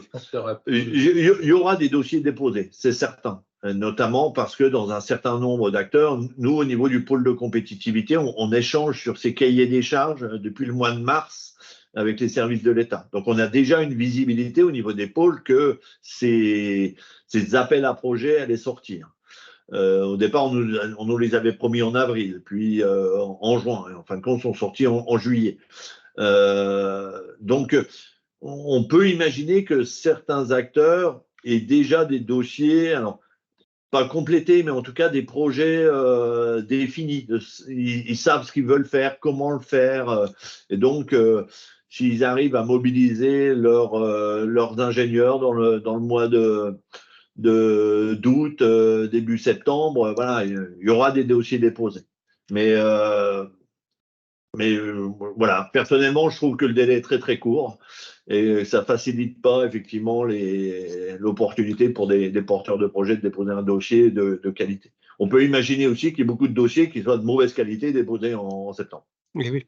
[SPEAKER 2] Il y aura des dossiers déposés, c'est certain. Notamment parce que dans un certain nombre d'acteurs, nous, au niveau du pôle de compétitivité, on échange sur ces cahiers des charges depuis le mois de mars avec les services de l'État. Donc, on a déjà une visibilité au niveau des pôles que ces appels à projets allaient sortir. Au départ, on nous les avait promis en avril, puis en juin, et en fin de compte, sont sortis en juillet. Donc, on peut imaginer que certains acteurs aient déjà des dossiers, alors pas complétés, mais en tout cas des projets définis. Ils savent ce qu'ils veulent faire, comment le faire, et donc s'ils arrivent à mobiliser leurs ingénieurs dans le mois d'août, début septembre, voilà, il y aura des dossiers déposés. Mais voilà, personnellement, je trouve que le délai est très très court et ça facilite pas effectivement l'opportunité pour des porteurs de projets de déposer un dossier de qualité. On peut imaginer aussi qu'il y ait beaucoup de dossiers qui soient de mauvaise qualité déposés en septembre.
[SPEAKER 4] Et oui,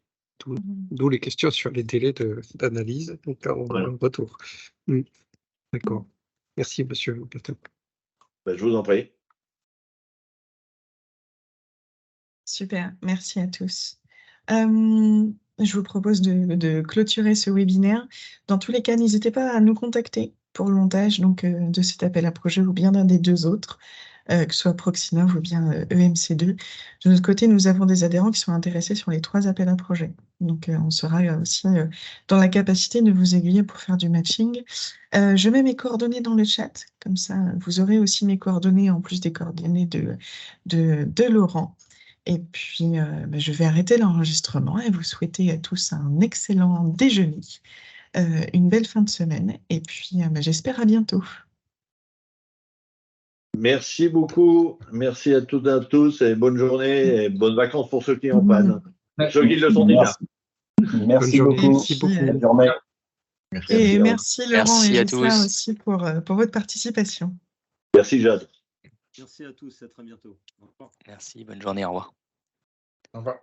[SPEAKER 4] d'où les questions sur les délais d'analyse. Donc là, on a un retour. D'accord. Merci, monsieur Bertin.
[SPEAKER 2] Ben, je vous en prie.
[SPEAKER 1] Super, merci à tous. Je vous propose de clôturer ce webinaire. Dans tous les cas, n'hésitez pas à nous contacter pour le montage de cet appel à projet ou bien d'un des 2 autres, que ce soit Proxinov ou bien EMC2. De notre côté, nous avons des adhérents qui sont intéressés sur les 3 appels à projet. Donc, on sera aussi dans la capacité de vous aiguiller pour faire du matching. Je mets mes coordonnées dans le chat, comme ça, vous aurez aussi mes coordonnées en plus des coordonnées de Laurent. Et puis, je vais arrêter l'enregistrement et vous souhaiter à tous un excellent déjeuner, une belle fin de semaine. Et puis, j'espère à bientôt.
[SPEAKER 2] Merci beaucoup. Merci à toutes et à tous et bonne journée et bonnes vacances pour ceux qui en prennent. Ceux qui le sont déjà.
[SPEAKER 5] Merci beaucoup. Bonne journée.
[SPEAKER 1] Et merci Laurent
[SPEAKER 6] merci
[SPEAKER 1] et
[SPEAKER 6] à
[SPEAKER 1] Lisa
[SPEAKER 6] tous.
[SPEAKER 1] aussi pour votre participation.
[SPEAKER 2] Merci Jade.
[SPEAKER 5] Merci à tous, à très bientôt. Au revoir.
[SPEAKER 6] Merci, bonne journée, au revoir.
[SPEAKER 3] Au revoir.